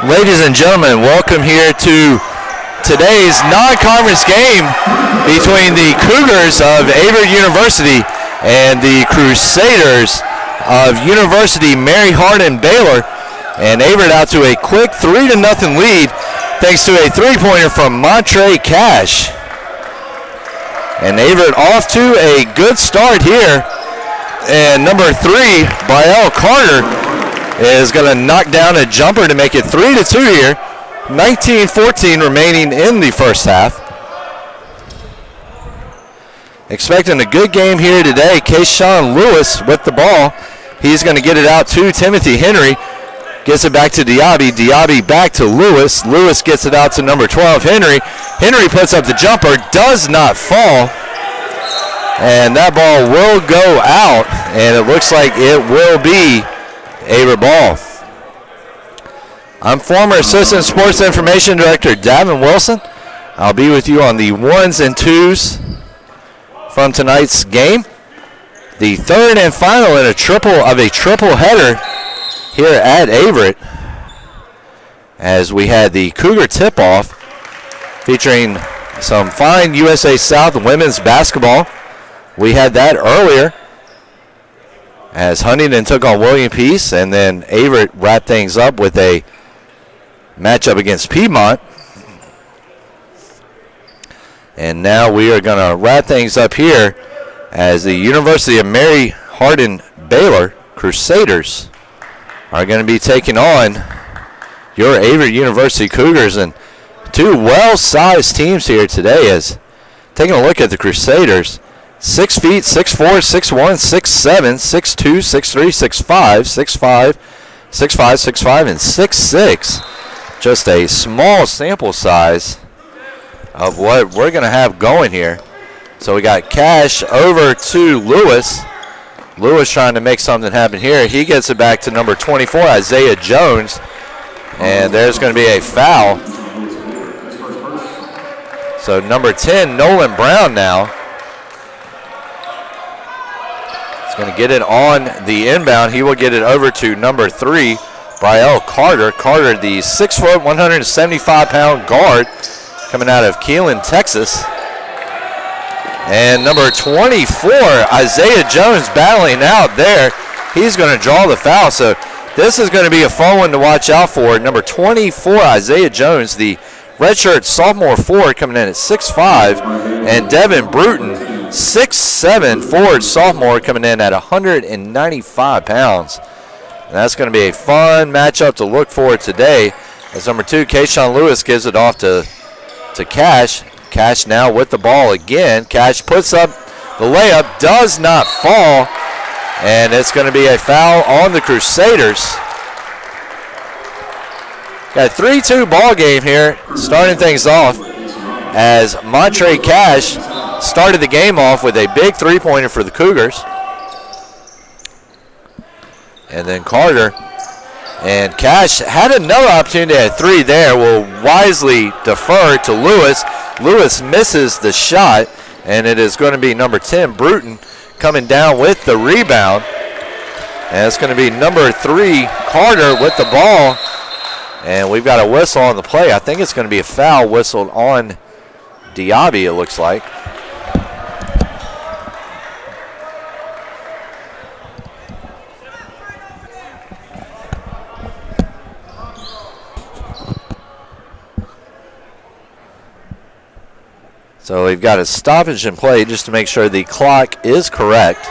Ladies and gentlemen, welcome here to today's non-conference game between the Cougars of Averett University and the Crusaders of University of Mary Hardin-Baylor. And Averett out to a quick 3-0 lead thanks to a three-pointer from Montre Cash. And Averett off to a good start here. And number 3, Brielle Carter, is going to knock down a jumper to make it 3-2 here. 19-14 remaining in the first half. Expecting a good game here today. Kayshawn Lewis with the ball. He's going to get it out to Timothy Henry. Gets it back to Diaby. Diaby back to Lewis. Lewis gets it out to number 12, Henry. Henry puts up the jumper. Does not fall. And that ball will go out. And it looks like it will be Averett ball. I'm former Assistant Sports Information Director Davin Wilson. I'll be with you on the 1s and 2s from tonight's game. The third and final in a triple header here at Averett, as we had the Cougar tip-off featuring some fine USA South women's basketball. We had that earlier as Huntington took on William Peace, and then Averett wrapped things up with a matchup against Piedmont. And now we are going to wrap things up here as the University of Mary Hardin-Baylor Crusaders are going to be taking on your Averett University Cougars. And two well-sized teams here today. As taking a look at the Crusaders, 6 feet, 6'4", 6'1", 6'7", 6'2", 6'3", 6'5", 6'5", 6'5", 6'5", and 6'6". Just a small sample size of what we're going to have going here. So we got Cash over to Lewis. Lewis trying to make something happen here. He gets it back to number 24, Isaiah Jones. And there's going to be a foul. So number 10, Nolan Brown now. Going to get it on the inbound. He will get it over to number 3, Brielle Carter. Carter, the 6', 175-pound guard coming out of Keelan, Texas. And number 24, Isaiah Jones, battling out there. He's going to draw the foul. So this is going to be a fun one to watch out for. Number 24, Isaiah Jones, the redshirt sophomore forward, coming in at 6'5", and Devin Bruton, 6'7", forward sophomore, coming in at 195 pounds. And that's going to be a fun matchup to look for today, as number 2, Kayshawn Lewis, gives it off to Cash. Cash now with the ball again. Cash puts up the layup, does not fall, and it's going to be a foul on the Crusaders. Got a 3-2 ball game here, starting things off as Montre Cash started the game off with a big three-pointer for the Cougars. And then Carter and Cash had another opportunity at 3 there. Will wisely defer to Lewis. Lewis misses the shot, and it is going to be number 10, Bruton, coming down with the rebound. And it's going to be number 3, Carter, with the ball. And we've got a whistle on the play. I think it's going to be a foul whistled on Diaby, it looks like. So we've got a stoppage in play just to make sure the clock is correct.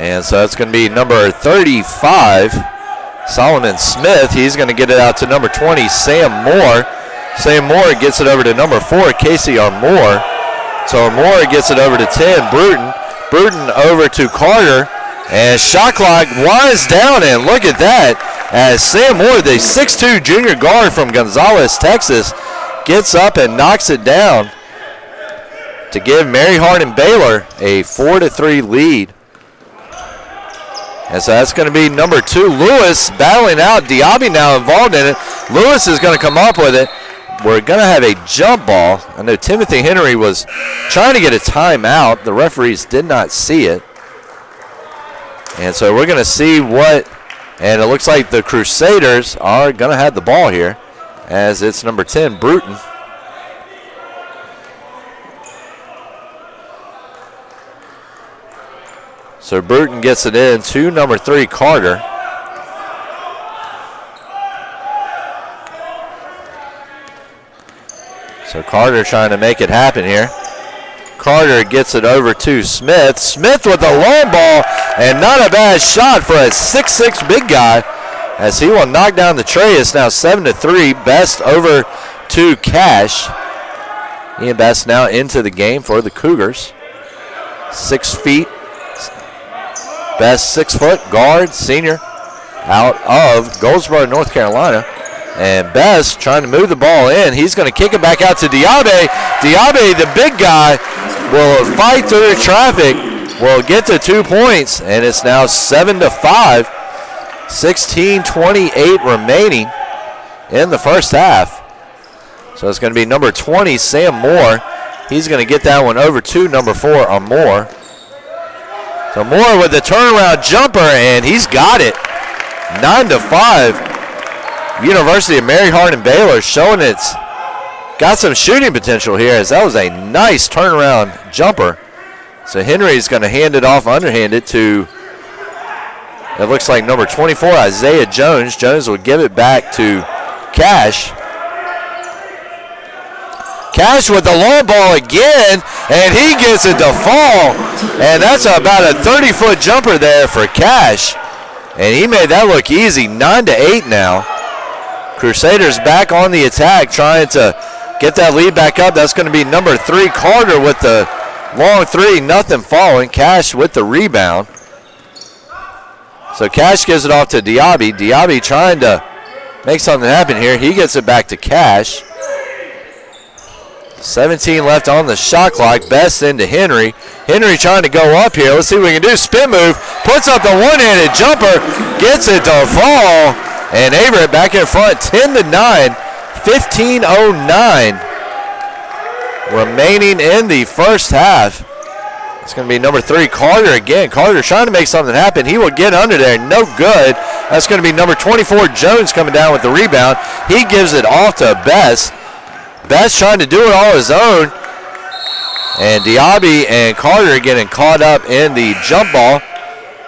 And so it's going to be number 35, Solomon Smith. He's going to get it out to number 20, Sam Moore. Sam Moore gets it over to number 4, Casey Armour. So Armour gets it over to 10, Bruton. Bruton over to Carter. And shot clock winds down, and look at that, as Sam Moore, the 6'2 junior guard from Gonzales, Texas, gets up and knocks it down to give Mary Hardin-Baylor a 4-3 lead. And so that's going to be number 2, Lewis, battling out. Diaby now involved in it. Lewis is going to come up with it. We're going to have a jump ball. I know Timothy Henry was trying to get a timeout. The referees did not see it. And so we're going to see what, and it looks like the Crusaders are going to have the ball here as it's number 10, Bruton. So Bruton gets it in to number 3, Carter. So Carter trying to make it happen here. Carter gets it over to Smith. Smith with a long ball, and not a bad shot for a 6'6" big guy as he will knock down the tray. It's now 7-3. Best over to Cash. Ian Best now into the game for the Cougars. 6 feet. Best 6-foot guard, senior, out of Goldsboro, North Carolina. And Best trying to move the ball in. He's going to kick it back out to Diaby. Diaby, the big guy, will fight through the traffic, will get to 2 points, and it's now 7-5. 16:28 remaining in the first half. So it's going to be number 20, Sam Moore. He's going to get that one over to number 4, Moore. So Moore with the turnaround jumper, and he's got it. 9-5. University of Mary Hardin-Baylor showing it's got some shooting potential here, as that was a nice turnaround jumper. So Henry's going to hand it off underhanded to, it looks like number 24, Isaiah Jones. Jones will give it back to Cash. Cash with the long ball again, and he gets it to fall. And that's about a 30-foot jumper there for Cash. And he made that look easy. 9-8 now. Crusaders back on the attack, trying to get that lead back up. That's going to be number 3, Carter, with the long 3. Nothing falling. Cash with the rebound. So Cash gives it off to Diaby. Diaby trying to make something happen here. He gets it back to Cash. 17 left on the shot clock. Best into Henry. Henry trying to go up here. Let's see what we can do. Spin move. Puts up the one-handed jumper. Gets it to fall. And Averett back in front, 10-9, 15:09 remaining in the first half. It's going to be number 3, Carter again. Carter trying to make something happen. He will get under there. No good. That's going to be number 24, Jones, coming down with the rebound. He gives it off to Best. Best trying to do it all his own. And Diaby and Carter getting caught up in the jump ball.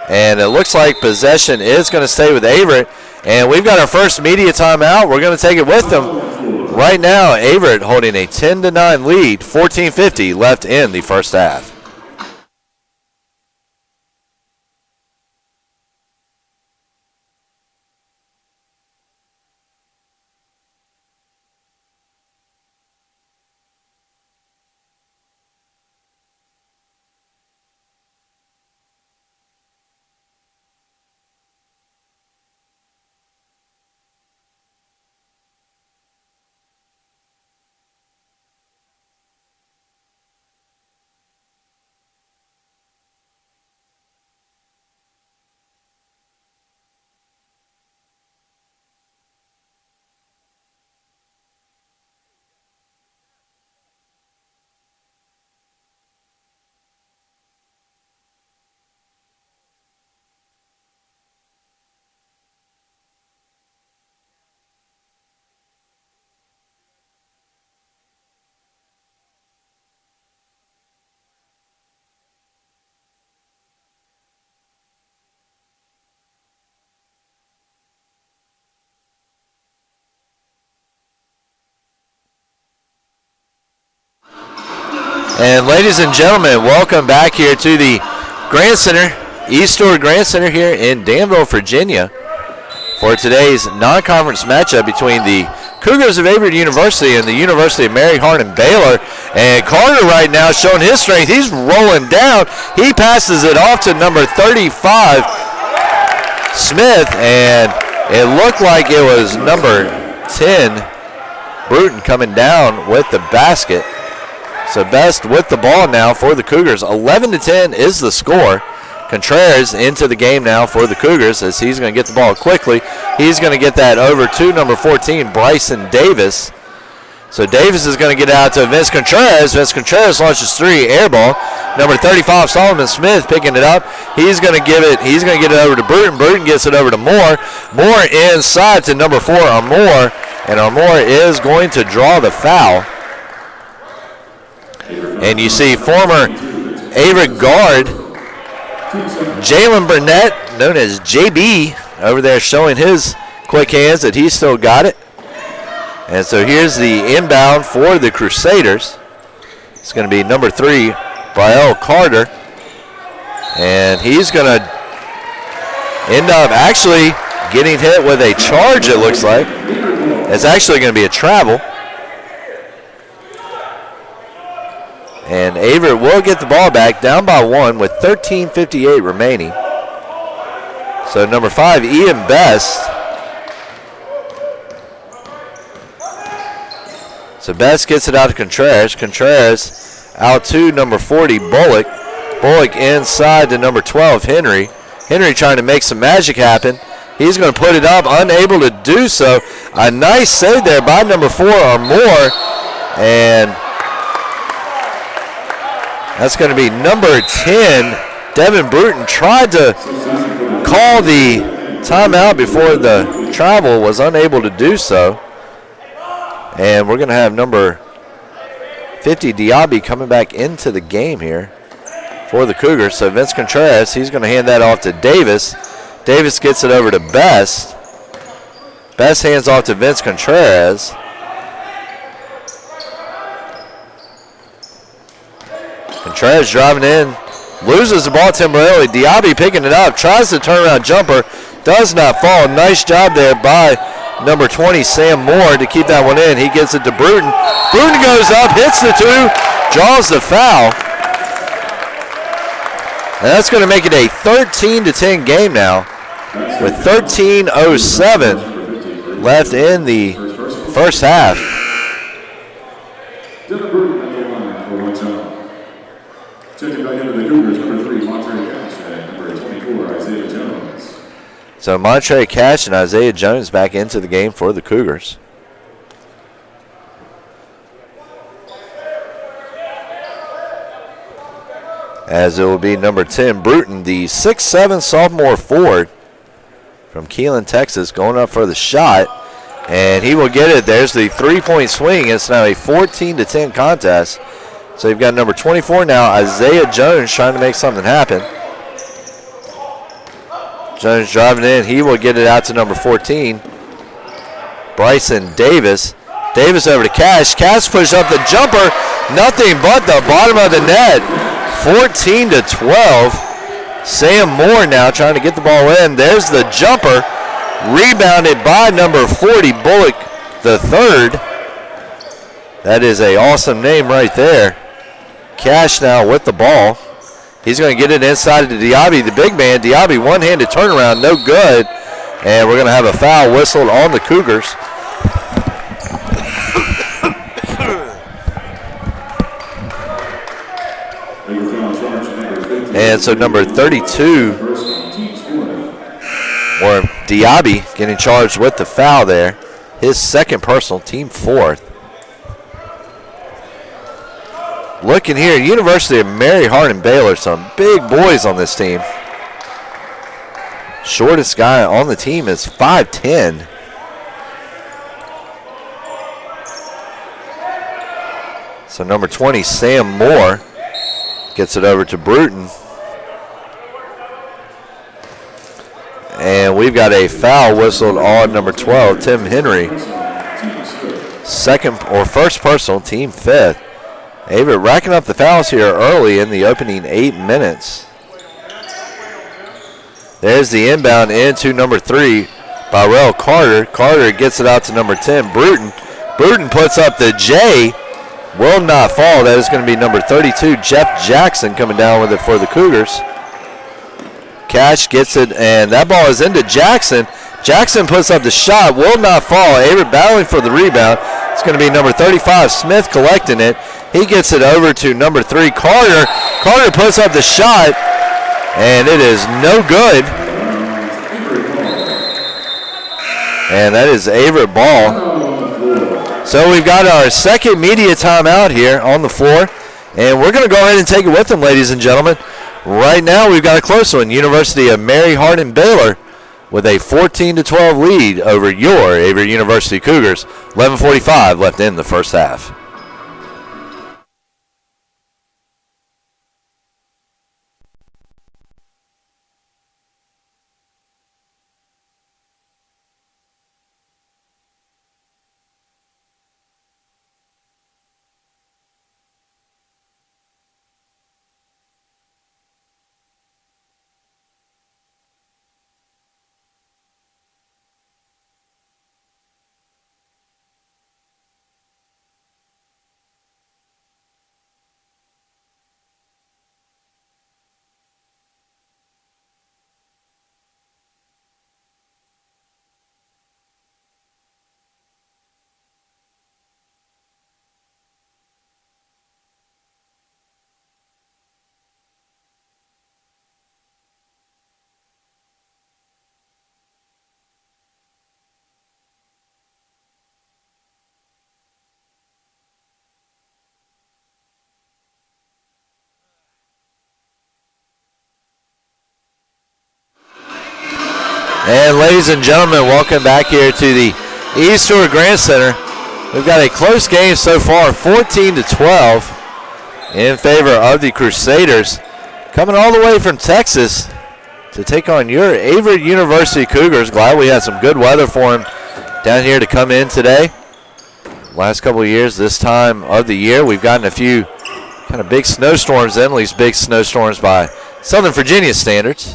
And it looks like possession is going to stay with Averett. And we've got our first media timeout. We're going to take it with them. Right now, Averett holding a 10-9 lead, 14:50 left in the first half. And ladies and gentlemen, welcome back here to the Grant Center, Eastwood Grant Center here in Danville, Virginia, for today's non-conference matchup between the Cougars of Averett University and the University of Mary Hardin-Baylor. And Carter right now showing his strength. He's rolling down. He passes it off to number 35, Smith, and it looked like it was number 10, Bruton, coming down with the basket. So Best with the ball now for the Cougars. 11-10 is the score. Contreras into the game now for the Cougars as he's going to get the ball quickly. He's going to get that over to number 14, Bryson Davis. So Davis is going to get out to Vince Contreras. Vince Contreras launches three, air ball. Number 35, Solomon Smith picking it up. He's going to get it over to Bruton. Bruton gets it over to Moore. Moore inside to number 4, Armour. And Armour is going to draw the foul. And you see former Averett guard Jalen Burnett, known as JB, over there showing his quick hands that he's still got it. And so here's the inbound for the Crusaders. It's going to be number 3, Brielle Carter. And he's going to end up actually getting hit with a charge, it looks like. It's actually going to be a travel. And Averett will get the ball back, down by 1 with 13:58 remaining. So number 5, Ian Best. So Best gets it out to Contreras. Contreras out to number 40, Bullock. Bullock inside to number 12, Henry. Henry trying to make some magic happen. He's going to put it up, unable to do so. A nice save there by number 4, Armour. And that's going to be number 10. Devin Bruton tried to call the timeout before the travel, was unable to do so. And we're going to have number 50, Diaby, coming back into the game here for the Cougars. So Vince Contreras, he's going to hand that off to Davis. Davis gets it over to Best. Best hands off to Vince Contreras. Contreras driving in, loses the ball temporarily. Diaby picking it up, tries the turnaround jumper, does not fall. Nice job there by number 20, Sam Moore, to keep that one in. He gets it to Bruton. Bruton goes up, hits the 2, draws the foul. And that's going to make it a 13-10 game now, with 13:07 left in the first half. Checking back into the Cougars, number 3, Montre Cash, and number 24, Isaiah Jones. So Montre Cash and Isaiah Jones back into the game for the Cougars. As it will be number 10, Bruton, the 6'7" sophomore forward from Keelan, Texas, going up for the shot. And he will get it. There's the three-point swing. It's now a 14-10 contest. So you've got number 24 now, Isaiah Jones, trying to make something happen. Jones driving in. He will get it out to number 14, Bryson Davis. Davis over to Cash. Cash pushes up the jumper. Nothing but the bottom of the net. 14-12. Sam Moore now trying to get the ball in. There's the jumper. Rebounded by number 40, Bullock the third. That is an awesome name right there. Cash now with the ball. He's going to get it inside to Diaby, the big man. Diaby, one-handed turnaround, no good. And we're going to have a foul whistled on the Cougars. And so number 32, or Diaby, getting charged with the foul there. His second personal, team 4th. Looking here, University of Mary Hardin-Baylor, some big boys on this team. Shortest guy on the team is 5'10". So number 20, Sam Moore, gets it over to Bruton. And we've got a foul whistled on number 12, Tim Henry. Second or first personal, team 5th. Averett racking up the fouls here early in the opening 8 minutes. There's the inbound into number 3, Brielle Carter. Carter gets it out to number 10, Bruton. Bruton puts up the J. Will not fall. That is going to be number 32, Jeff Jackson, coming down with it for the Cougars. Cash gets it, and that ball is into Jackson. Jackson puts up the shot, will not fall. Averett battling for the rebound. It's going to be number 35, Smith, collecting it. He gets it over to number 3, Carter. Carter puts up the shot, and it is no good. And that is Averett ball. So we've got our second media timeout here on the floor, and we're going to go ahead and take it with them, ladies and gentlemen. Right now we've got a close one. University of Mary Hardin-Baylor with a 14-12 lead over your Averett University Cougars. 11:45 left in the first half. And ladies and gentlemen, welcome back here to the East Stewart Grant Center. We've got a close game so far, 14-12 in favor of the Crusaders. Coming all the way from Texas to take on your Averett University Cougars. Glad we had some good weather for them down here to come in today. Last couple of years, this time of the year, we've gotten a few kind of big snowstorms, at least big snowstorms by Southern Virginia standards.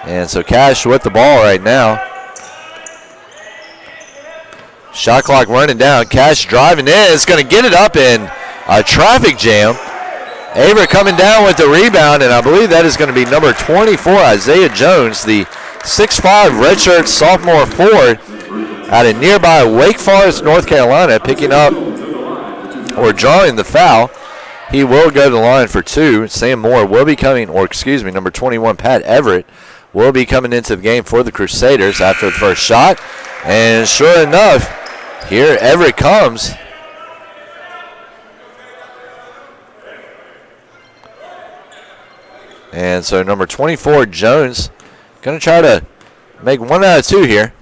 And so Cash with the ball right now. Shot clock running down. Cash driving in. It's going to get it up in a traffic jam. Averett coming down with the rebound, and I believe that is going to be number 24, Isaiah Jones, the 6'5" redshirt sophomore forward out of nearby Wake Forest, North Carolina, picking up or drawing the foul. He will go to the line for two. Sam Moore will be coming, number 21, Pat Everett, will be coming into the game for the Crusaders after the first shot. And sure enough, here Everett comes. And so number 24, Jones, going to try to make 1 out of 2 here.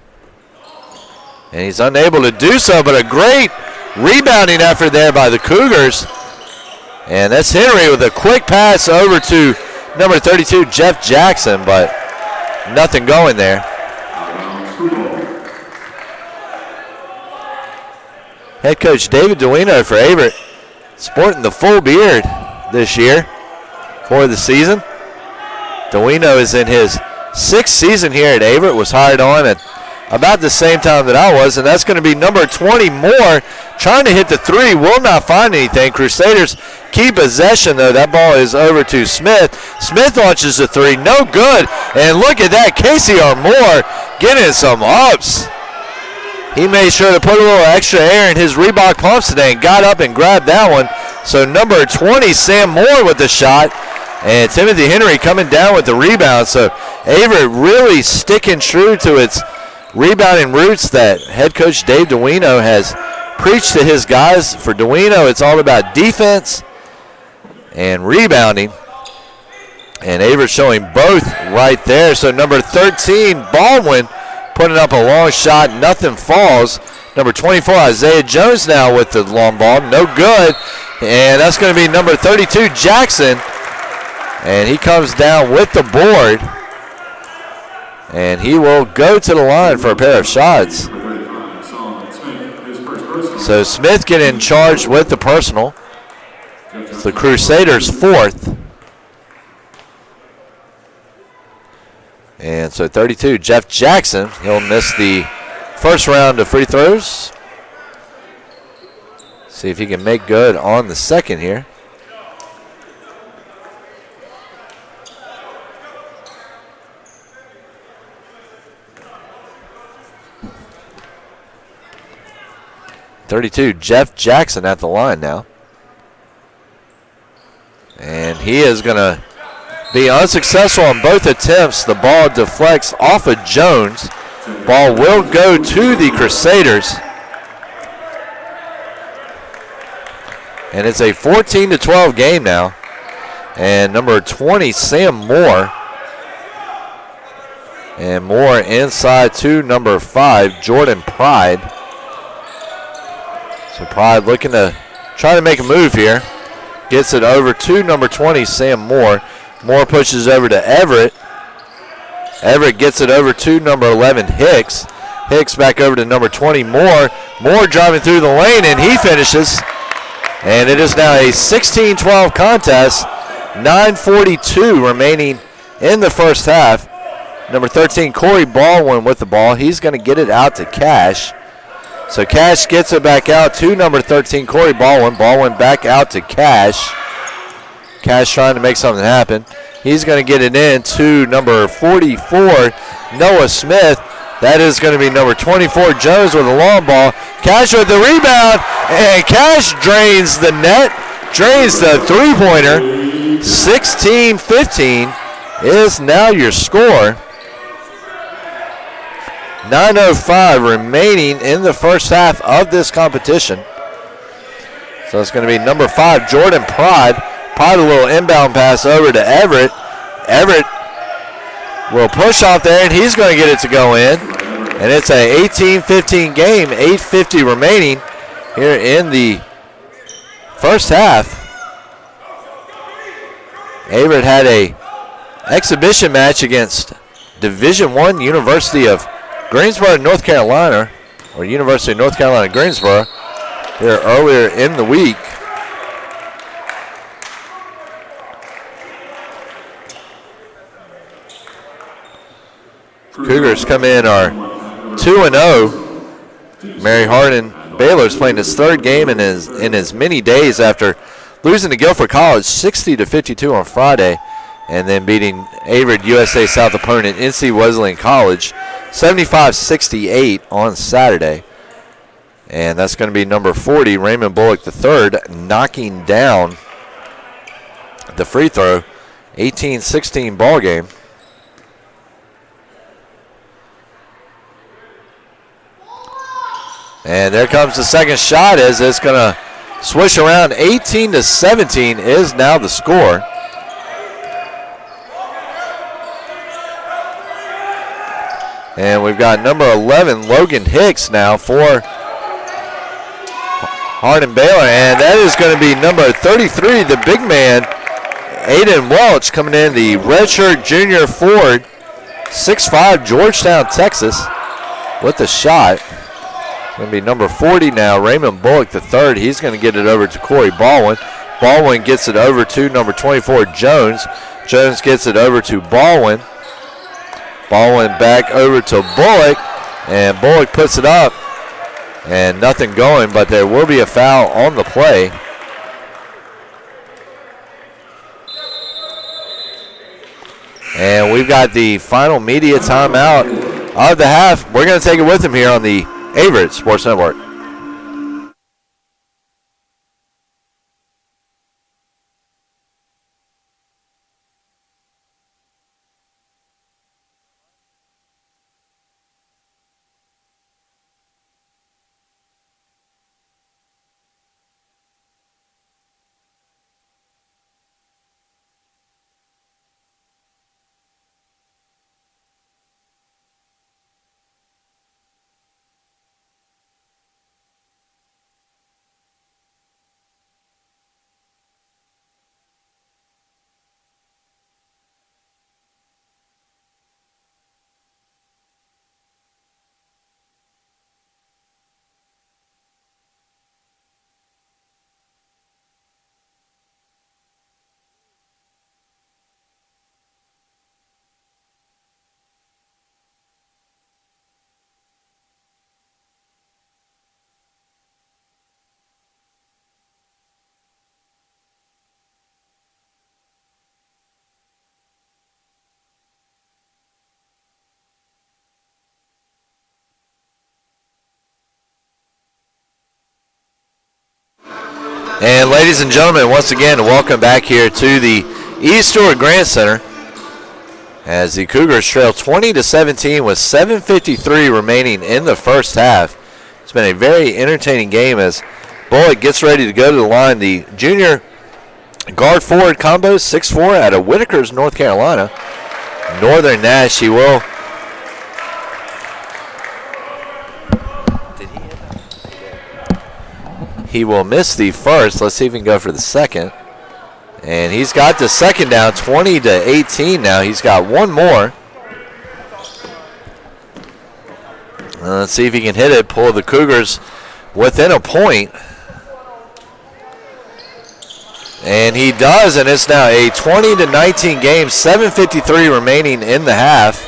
And he's unable to do so, but a great rebounding effort there by the Cougars. And that's Henry with a quick pass over to number 32, Jeff Jackson, but nothing going there. Head coach David Duino for Averett, sporting the full beard this year for the season. Duino is in his 6th season here at Averett, was hired on at about the same time that I was, and that's going to be number 20, Moore, trying to hit the three, will not find anything. Crusaders keep possession, though. That ball is over to Smith. Smith launches the three, no good, and look at that, Casey R. Moore getting some ups. He made sure to put a little extra air in his Reebok pumps today and got up and grabbed that one. So number 20, Sam Moore with the shot, and Timothy Henry coming down with the rebound. So Averett really sticking true to its rebounding roots that head coach Dave Duino has preached to his guys. For Duino, it's all about defense and rebounding. And Averett showing both right there. So number 13, Baldwin, putting up a long shot. Nothing falls. Number 24, Isaiah Jones now with the long ball. No good. And that's going to be number 32, Jackson. And he comes down with the board. And he will go to the line for a pair of shots. So Smith getting charged with the personal. It's the Crusaders' 4th. And so 32, Jeff Jackson. He'll miss the first round of free throws. See if he can make good on the second here. .32, Jeff Jackson at the line now. And he is going to be unsuccessful on both attempts. The ball deflects off of Jones. Ball will go to the Crusaders. And it's a 14-12 game now. And number 20, Sam Moore. And Moore inside to number 5, Jordan Pride. So Pride looking to try to make a move here. Gets it over to number 20, Sam Moore. Moore pushes over to Everett. Everett gets it over to number 11, Hicks. Hicks back over to number 20, Moore. Moore driving through the lane, and he finishes. And it is now a 16-12 contest. 9:42 remaining in the first half. Number 13, Corey Baldwin with the ball. He's going to get it out to Cash. So Cash gets it back out to number 13, Corey Baldwin. Baldwin back out to Cash. Cash trying to make something happen. He's going to get it in to number 44, Noah Smith. That is going to be number 24, Jones with a long ball. Cash with the rebound, and Cash drains the net, drains the three-pointer. 16-15 is now your score. 9:05 remaining in the first half of this competition. So it's going to be number 5, Jordan Pride. Pride a little inbound pass over to Everett. Everett will push off there, and he's going to get it to go in. And it's a 18-15 game, 8:50 remaining here in the first half. Averett had a exhibition match against Division I University of Greensboro, North Carolina, or University of North Carolina, Greensboro, here earlier in the week. Cougars come in are 2-0. Mary Hardin-Baylor is playing his third game in as many days after losing to Guilford College 60-52 on Friday, and then beating Averett USA South opponent NC Wesleyan College 75-68 on Saturday. And that's going to be number 40, Raymond Bullock III, knocking down the free throw. 18-16 ball game. And there comes the second shot as it's going to swish around. 18-17 is now the score. And we've got number 11, Logan Hicks now for Hardin-Baylor. And that is going to be number 33, the big man, Aiden Welch, coming in, the redshirt junior forward, 6'5", Georgetown, Texas, with the shot. Going to be number 40 now, Raymond Bullock III. He's going to get it over to Corey Baldwin. Baldwin gets it over to number 24, Jones. Jones gets it over to Baldwin. Baldwin back over to Bullock, and Bullock puts it up, and nothing going, but there will be a foul on the play. And we've got the final media timeout of the half. We're going to take it with him here on the Averett Sports Network. And ladies and gentlemen, once again, welcome back here to the East Stewart Grant Center as the Cougars trail 20-17 with 7:53 remaining in the first half. It's been a very entertaining game as both Bullock gets ready to go to the line. The junior guard forward combo, 6'4", out of Whitakers, North Carolina. Northern Nash, he will. Did he hit that? He will miss the first. Let's see if he can go for the second. And he's got the second down, 20-18 now. He's got one more. Let's see if he can hit it, pull the Cougars within a point. And he does, and it's now a 20-19 game, 7:53 remaining in the half.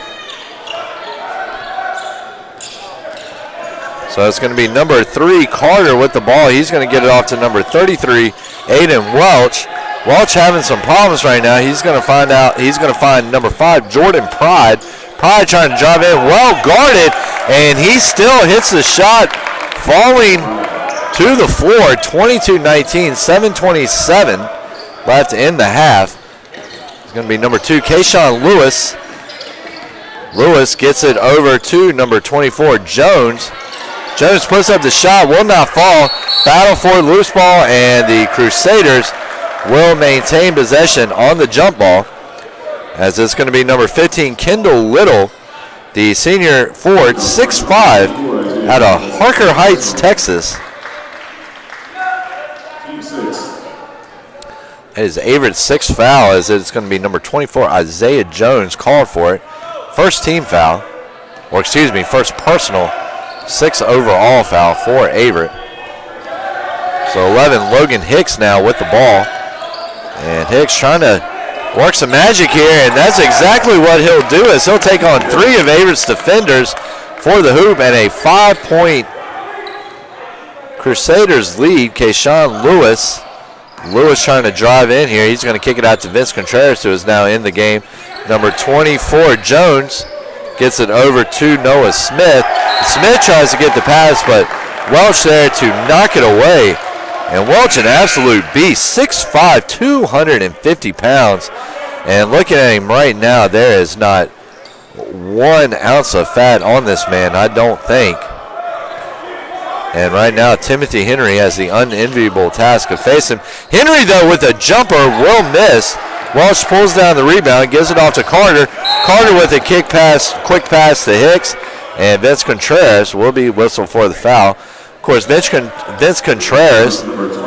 So it's going to be number 3, Carter, with the ball. He's going to get it off to number 33, Aiden Welch. Welch having some problems right now. He's going to find number 5, Jordan Pride. Pride trying to drive in, well guarded, and he still hits the shot, falling to the floor. 22-19, 7:27 left in the half. It's going to be number 2, Kayshawn Lewis. Lewis gets it over to number 24, Jones. Jones puts up the shot, will not fall. Battle for loose ball, and the Crusaders will maintain possession on the jump ball, as it's going to be number 15, Kendall Little, the senior forward, 6'5", out of Harker Heights, Texas. That is Averett's 6th foul, as it's going to be number 24, Isaiah Jones, called for it. First team foul, or excuse me, first personal, 6th overall foul for Averett. So 11, Logan Hicks now with the ball. And Hicks trying to work some magic here, and that's exactly what he'll do, is he'll take on 3 of Averett's defenders for the hoop, and a 5-point Crusaders lead. Kayshawn Lewis. Lewis trying to drive in here. He's going to kick it out to Vince Contreras, who is now in the game. Number 24, Jones, gets it over to Noah Smith. Smith tries to get the pass, but Welch there to knock it away. And Welch, an absolute beast, 6'5", 250 pounds. And looking at him right now, there is not 1 ounce of fat on this man, I don't think. And right now, Timothy Henry has the unenviable task of facing him. Henry, though, with a jumper, will miss. Welch pulls down the rebound, gives it off to Carter. Carter with a quick pass to Hicks. And Vince Contreras will be whistled for the foul. Of course, Vince Contreras,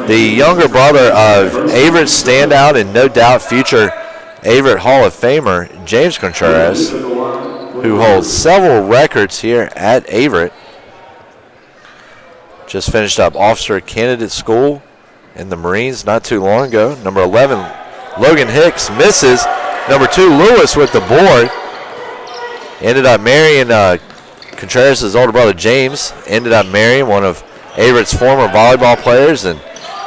the younger brother of Averett standout and no doubt future Averett Hall of Famer James Contreras, who holds several records here at Averett. Just finished up officer candidate school in the Marines not too long ago. Number 11, Logan Hicks, misses. Number 2, Lewis with the board. Ended up marrying Contreras' older brother James. Ended up marrying one of Averett's former volleyball players, and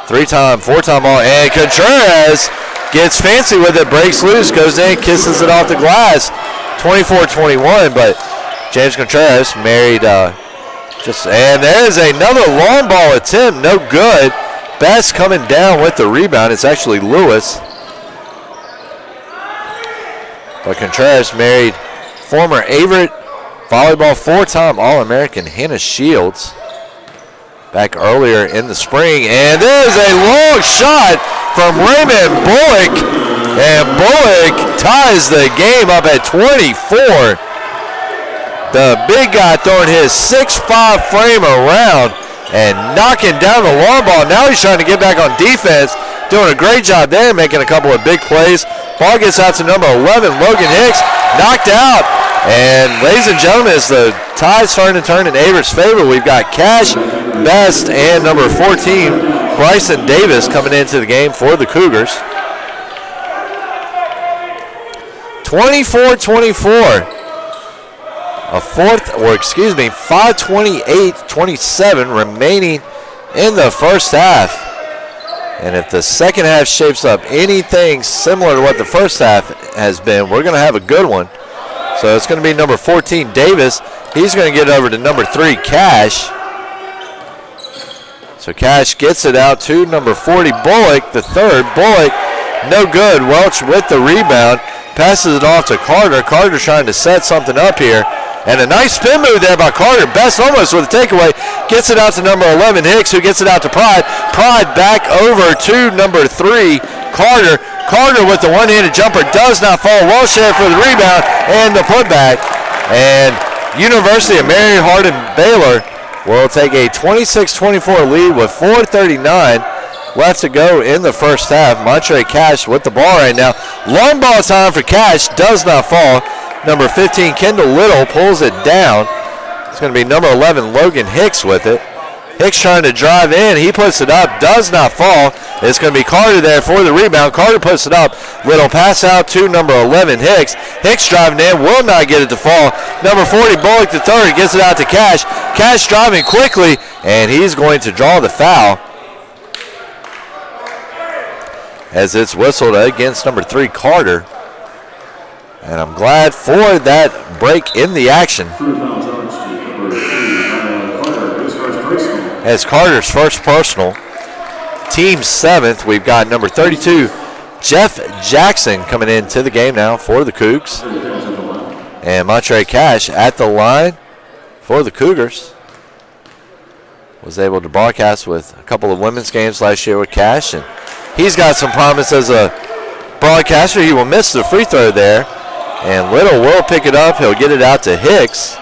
4-time all. And Contreras gets fancy with it, breaks loose, goes in, kisses it off the glass. 24-21, but James Contreras married and there's another long ball attempt, no good. Best coming down with the rebound. It's actually Lewis. But Contreras married former Averett volleyball 4-time All-American Hannah Shields back earlier in the spring. And there's a long shot from Raymond Bullock. And Bullock ties the game up at 24. The big guy throwing his 6'5" frame around and knocking down the long ball. Now he's trying to get back on defense. Doing a great job there, making a couple of big plays. Ball gets out to number 11, Logan Hicks, knocked out. And ladies and gentlemen, as the tide's starting to turn in Averett's favor, we've got Cash Best and number 14, Bryson Davis, coming into the game for the Cougars. 24-24. 5:28-27 remaining in the first half. And if the second half shapes up anything similar to what the first half has been, we're going to have a good one. So it's going to be number 14, Davis. He's going to get over to number 3, Cash. So Cash gets it out to number 40, Bullock, the third. Bullock, no good. Welch with the rebound. Passes it off to Carter. Carter trying to set something up here. And a nice spin move there by Carter. Best almost with a takeaway. Gets it out to number 11, Hicks, who gets it out to Pride. Pride back over to number 3, Carter. Carter with the one-handed jumper does not fall. Welsh there for the rebound and the putback. And University of Mary Hardin-Baylor will take a 26-24 lead with 4:39 left to go in the first half. Montre Cash with the ball right now. Long ball time for Cash, does not fall. Number 15, Kendall Little, pulls it down. It's going to be number 11, Logan Hicks with it. Hicks trying to drive in. He puts it up, does not fall. It's going to be Carter there for the rebound. Carter puts it up. Little pass out to number 11, Hicks. Hicks driving in, will not get it to fall. Number 40, Bullock the third, gets it out to Cash. Cash driving quickly, and he's going to draw the foul as it's whistled against number 3, Carter. And I'm glad for that break in the action. As Carter's first personal. Team 7th, we've got number 32, Jeff Jackson, coming into the game now for the Cougs. And Montre Cash at the line for the Cougars. Was able to broadcast with a couple of women's games last year with Cash, and he's got some promise as a broadcaster. He will miss the free throw there, and Little will pick it up. He'll get it out to Hicks.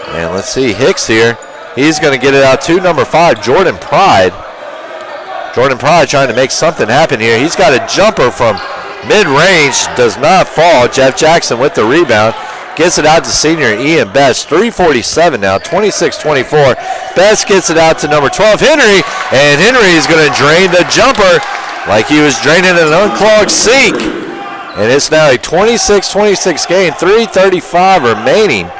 And let's see, Hicks here. He's going to get it out to number 5, Jordan Pride. Jordan Pride trying to make something happen here. He's got a jumper from mid-range, does not fall. Jeff Jackson with the rebound. Gets it out to senior Ian Best. 3:47 now, 26-24. Best gets it out to number 12, Henry. And Henry is going to drain the jumper like he was draining an unclogged sink. And it's now a 26-26 game, 3:35 remaining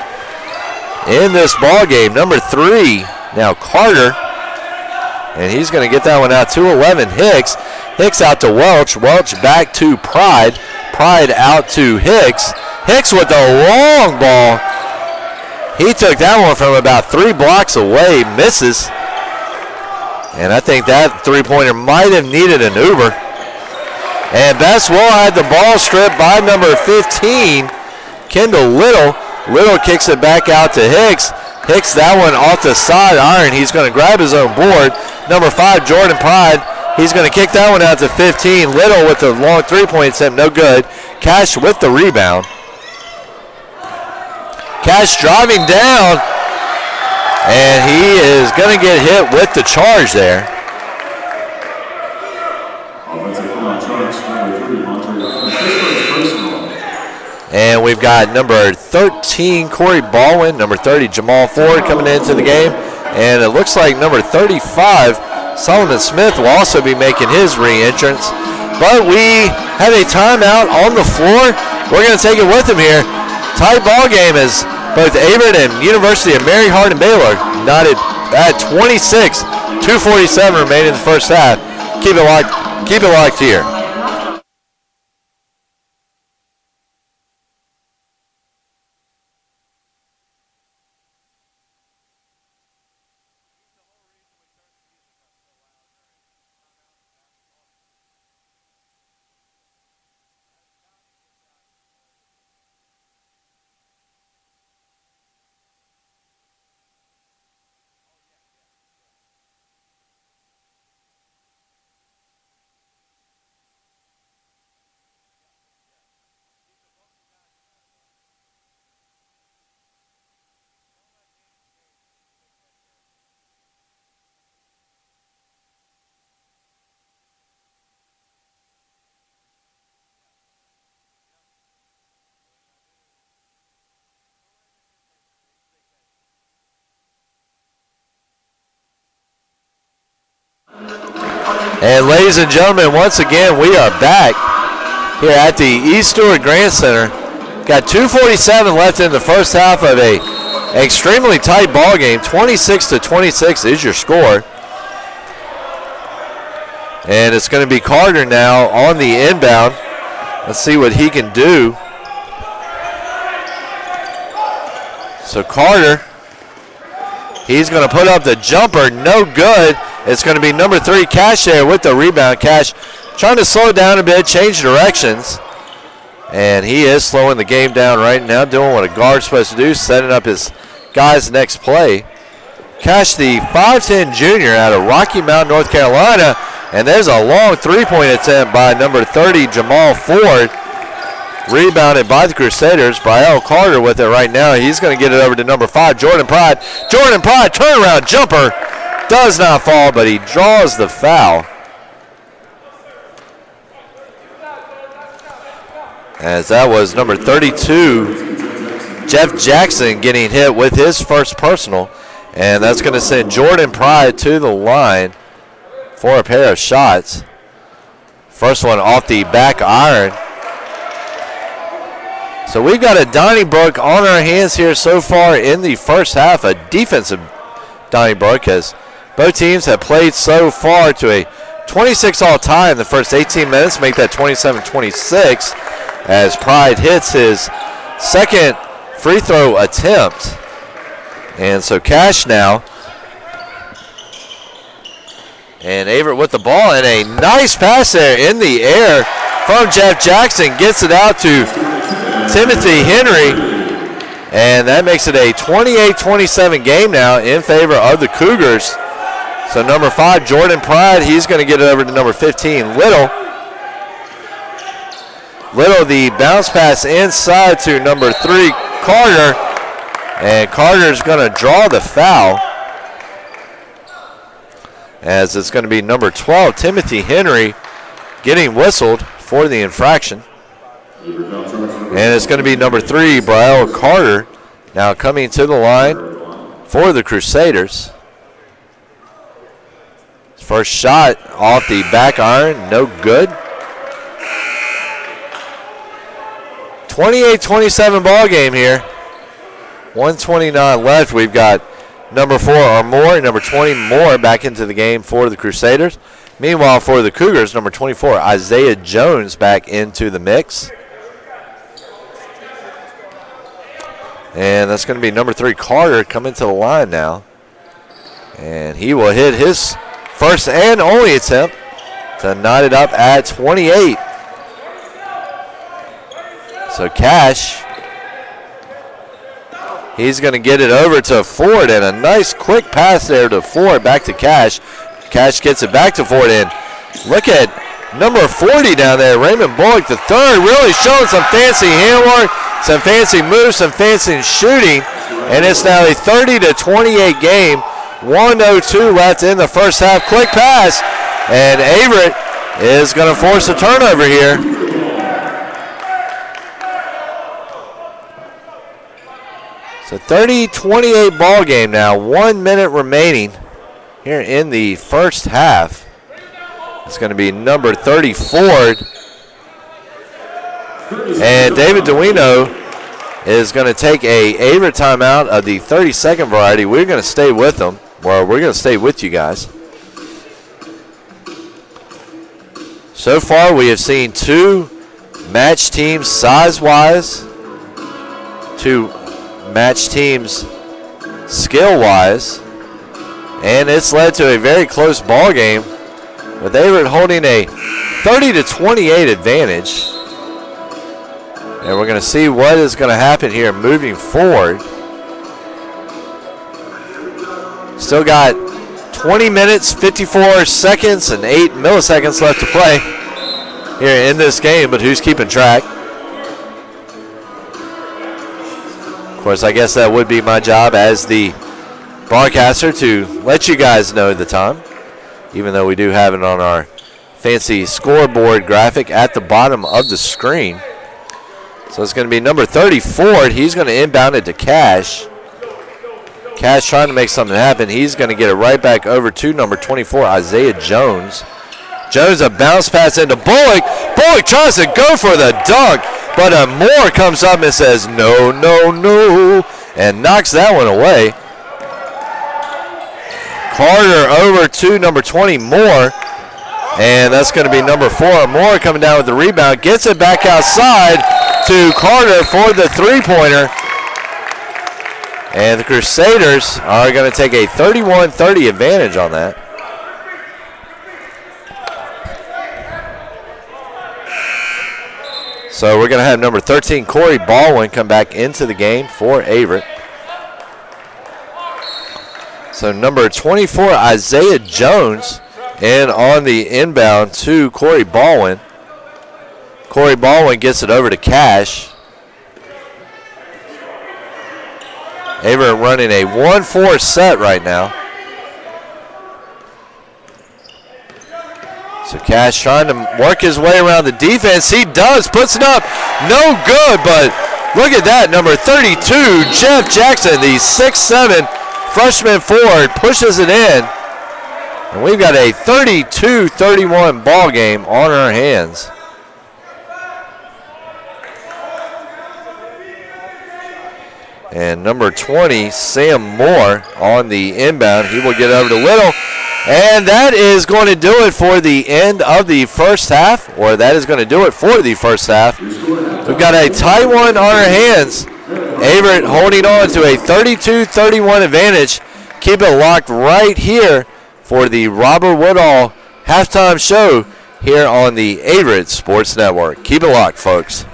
in this ball game. Number 3, now Carter. And he's going to get that one out to 11, Hicks. Hicks out to Welch. Welch back to Pride. Pride out to Hicks. Hicks with the long ball. He took that one from about 3 blocks away, misses. And I think that three-pointer might have needed an Uber. And Best will have the ball stripped by number 15, Kendall Little. Little kicks it back out to Hicks. Hicks that one off the side iron. He's going to grab his own board. Number 5, Jordan Pride. He's going to kick that one out to 15. Little with the long three-point attempt, no good. Cash with the rebound. Cash driving down, and he is going to get hit with the charge there. And we've got number 13, Corey Baldwin, number 30, Jamal Ford coming into the game. And it looks like number 35, Solomon Smith, will also be making his re-entrance. But we have a timeout on the floor. We're going to take it with him here. Tight ball game as both Averett and University of Mary Hardin-Baylor knotted at 26. 2:47 remaining in the first half. Keep it locked here. And ladies and gentlemen, once again, we are back here at the East Stewart Grant Center. Got 2:47 left in the first half of a extremely tight ball game. 26-26 is your score. And it's going to be Carter now on the inbound. Let's see what he can do. So Carter, he's going to put up the jumper, no good. It's going to be number 3, Cash there with the rebound. Cash trying to slow down a bit, change directions. And he is slowing the game down right now, doing what a guard's supposed to do, setting up his guys' next play. Cash, the 5'10 junior out of Rocky Mount, North Carolina. And there's a long three-point attempt by number 30, Jamal Ford. Rebounded by the Crusaders. Brielle Carter with it right now. He's going to get it over to number 5, Jordan Pride. Jordan Pride, turnaround jumper. Does not fall, but he draws the foul. As that was number 32, Jeff Jackson, getting hit with his first personal. And that's going to send Jordan Pride to the line for a pair of shots. First one off the back iron. So we've got a Donnybrook on our hands here so far in the first half, a defensive Donnybrook, as both teams have played so far to a 26-all tie in the first 18 minutes, make that 27-26, as Pride hits his second free throw attempt. And so Cash now. And Averett with the ball, and a nice pass there in the air from Jeff Jackson. Gets it out to Timothy Henry. And that makes it a 28-27 game now in favor of the Cougars. So number 5, Jordan Pride, he's going to get it over to number 15, Little. Little, the bounce pass inside to number 3, Carter. And Carter's going to draw the foul, as it's going to be number 12, Timothy Henry, getting whistled for the infraction. And it's going to be number 3, Brielle Carter, now coming to the line for the Crusaders. First shot off the back iron, no good. 28-27 ball game here. 1:29 left. We've got number 4 or more, number 20 more back into the game for the Crusaders. Meanwhile, for the Cougars, number 24, Isaiah Jones, back into the mix. And that's going to be number 3, Carter, coming to the line now. And he will hit his first and only attempt to knot it up at 28. So Cash, he's going to get it over to Ford, and a nice quick pass there to Ford, back to Cash. Cash gets it back to Ford, and look at number 40 down there, Raymond Bullock, the third, really showing some fancy handwork, some fancy moves, some fancy shooting, and it's now a 30-28 game. 1:02 left in the first half. Quick pass, and Averett is going to force a turnover here. So 30-28 ball game now. 1 minute remaining here in the first half. It's going to be number 30, Ford. And David Duino is going to take a Averett timeout of the 30-second variety. We're going to stay with them. Well, we're going to stay with you guys. So far, we have seen 2 match teams size-wise, 2 match teams skill-wise, and it's led to a very close ball game, with Averett holding a 30-28 advantage. And we're going to see what is going to happen here moving forward. Still got 20 minutes, 54 seconds, and 8 milliseconds left to play here in this game, but who's keeping track? Of course, I guess that would be my job as the broadcaster to let you guys know the time, even though we do have it on our fancy scoreboard graphic at the bottom of the screen. So it's going to be number 30, Ford. He's going to inbound it to Cash. Cash trying to make something happen. He's going to get it right back over to number 24, Isaiah Jones. Jones, a bounce pass into Bullock. Bullock tries to go for the dunk, but Moore comes up and says, no, no, no, and knocks that one away. Carter over to number 20, Moore, and that's going to be number 4. Moore coming down with the rebound, gets it back outside to Carter for the three-pointer. And the Crusaders are going to take a 31-30 advantage on that. So we're going to have number 13, Corey Baldwin, come back into the game for Averett. So number 24, Isaiah Jones, and on the inbound to Corey Baldwin. Corey Baldwin gets it over to Cash. Averett running a 1-4 set right now. So Cash trying to work his way around the defense. He does, puts it up. No good, but look at that. Number 32, Jeff Jackson, the 6'7" freshman forward, pushes it in. And we've got a 32-31 ball game on our hands. And number 20, Sam Moore on the inbound. He will get over to Little. And that is going to do it for the end of the first half, or that is going to do it for the first half. We've got a tight one on our hands. Averett holding on to a 32-31 advantage. Keep it locked right here for the Robert Woodall halftime show here on the Averett Sports Network. Keep it locked, folks.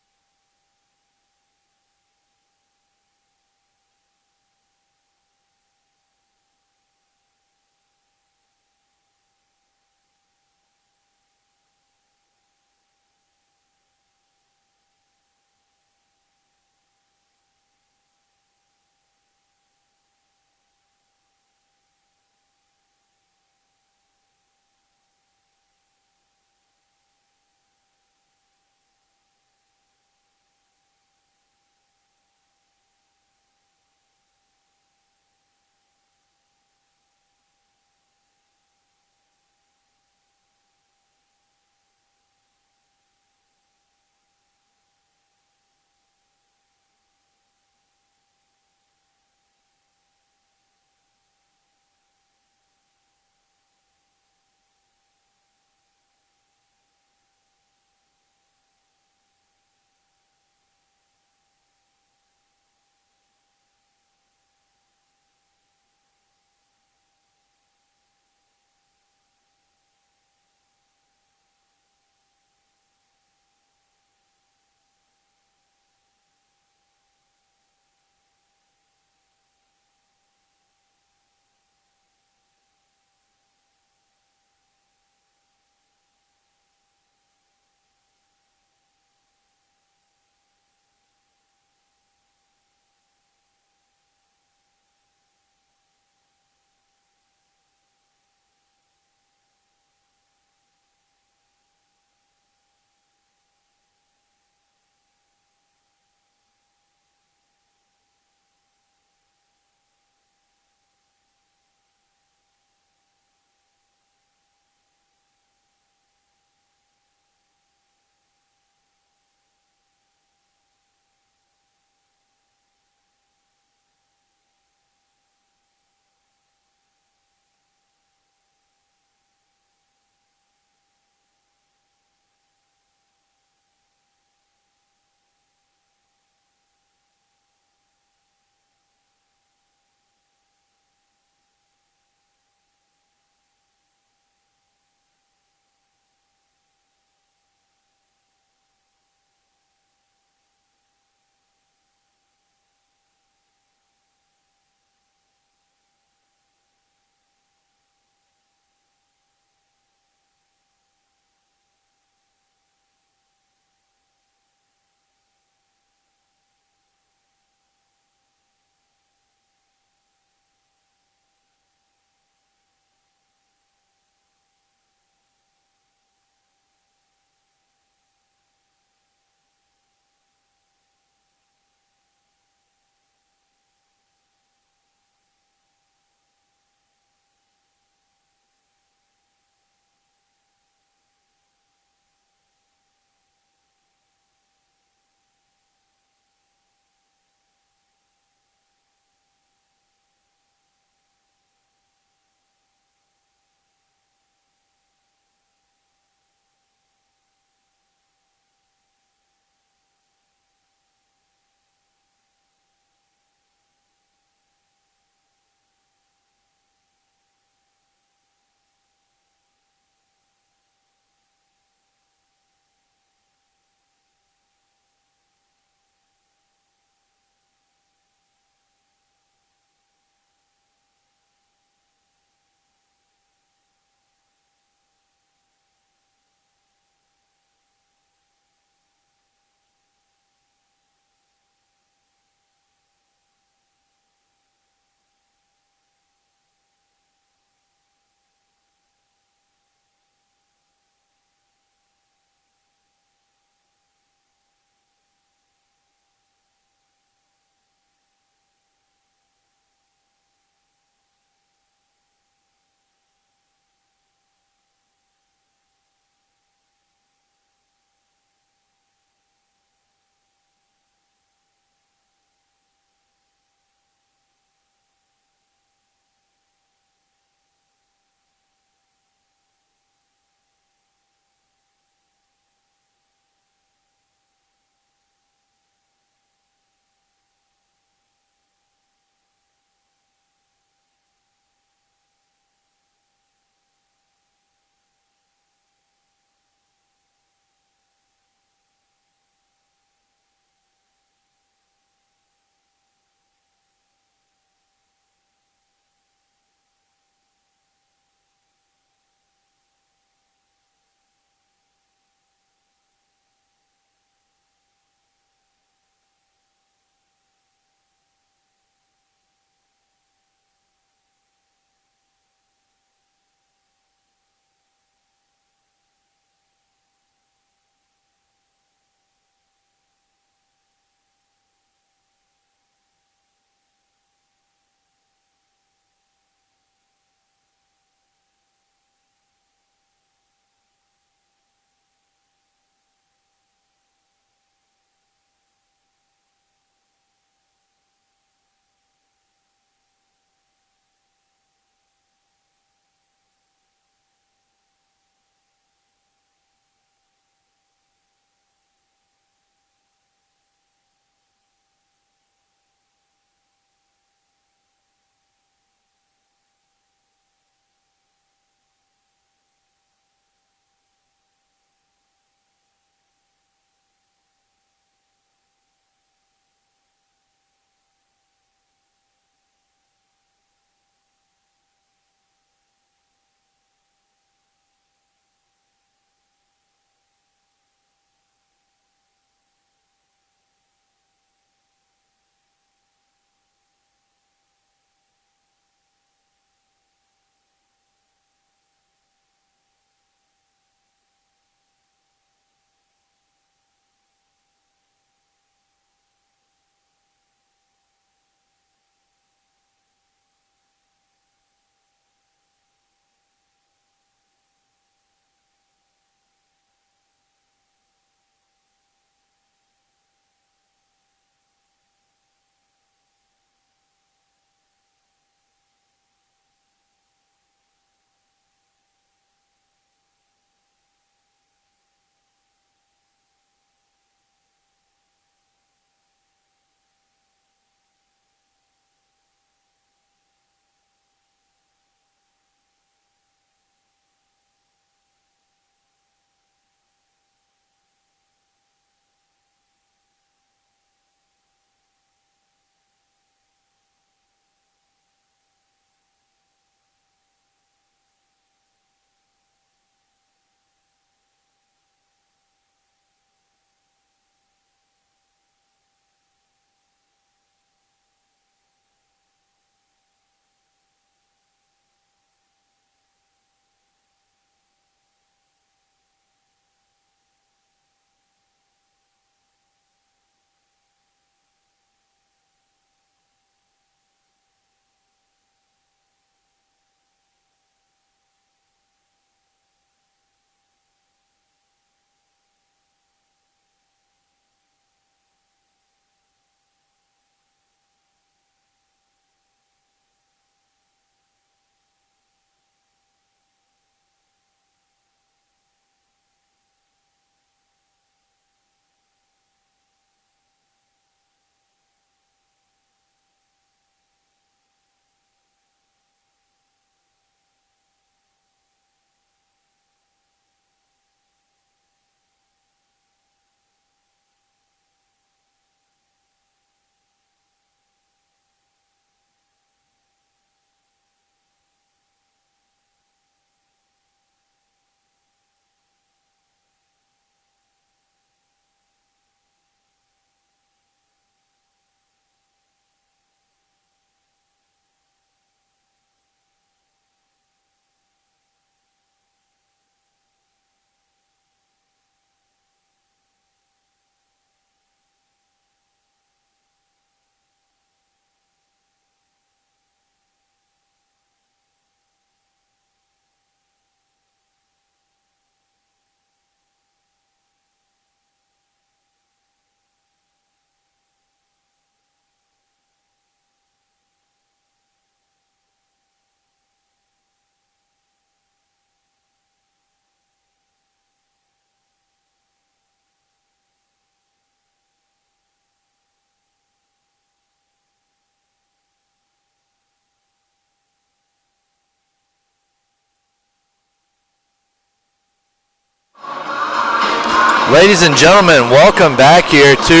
Ladies and gentlemen, welcome back here to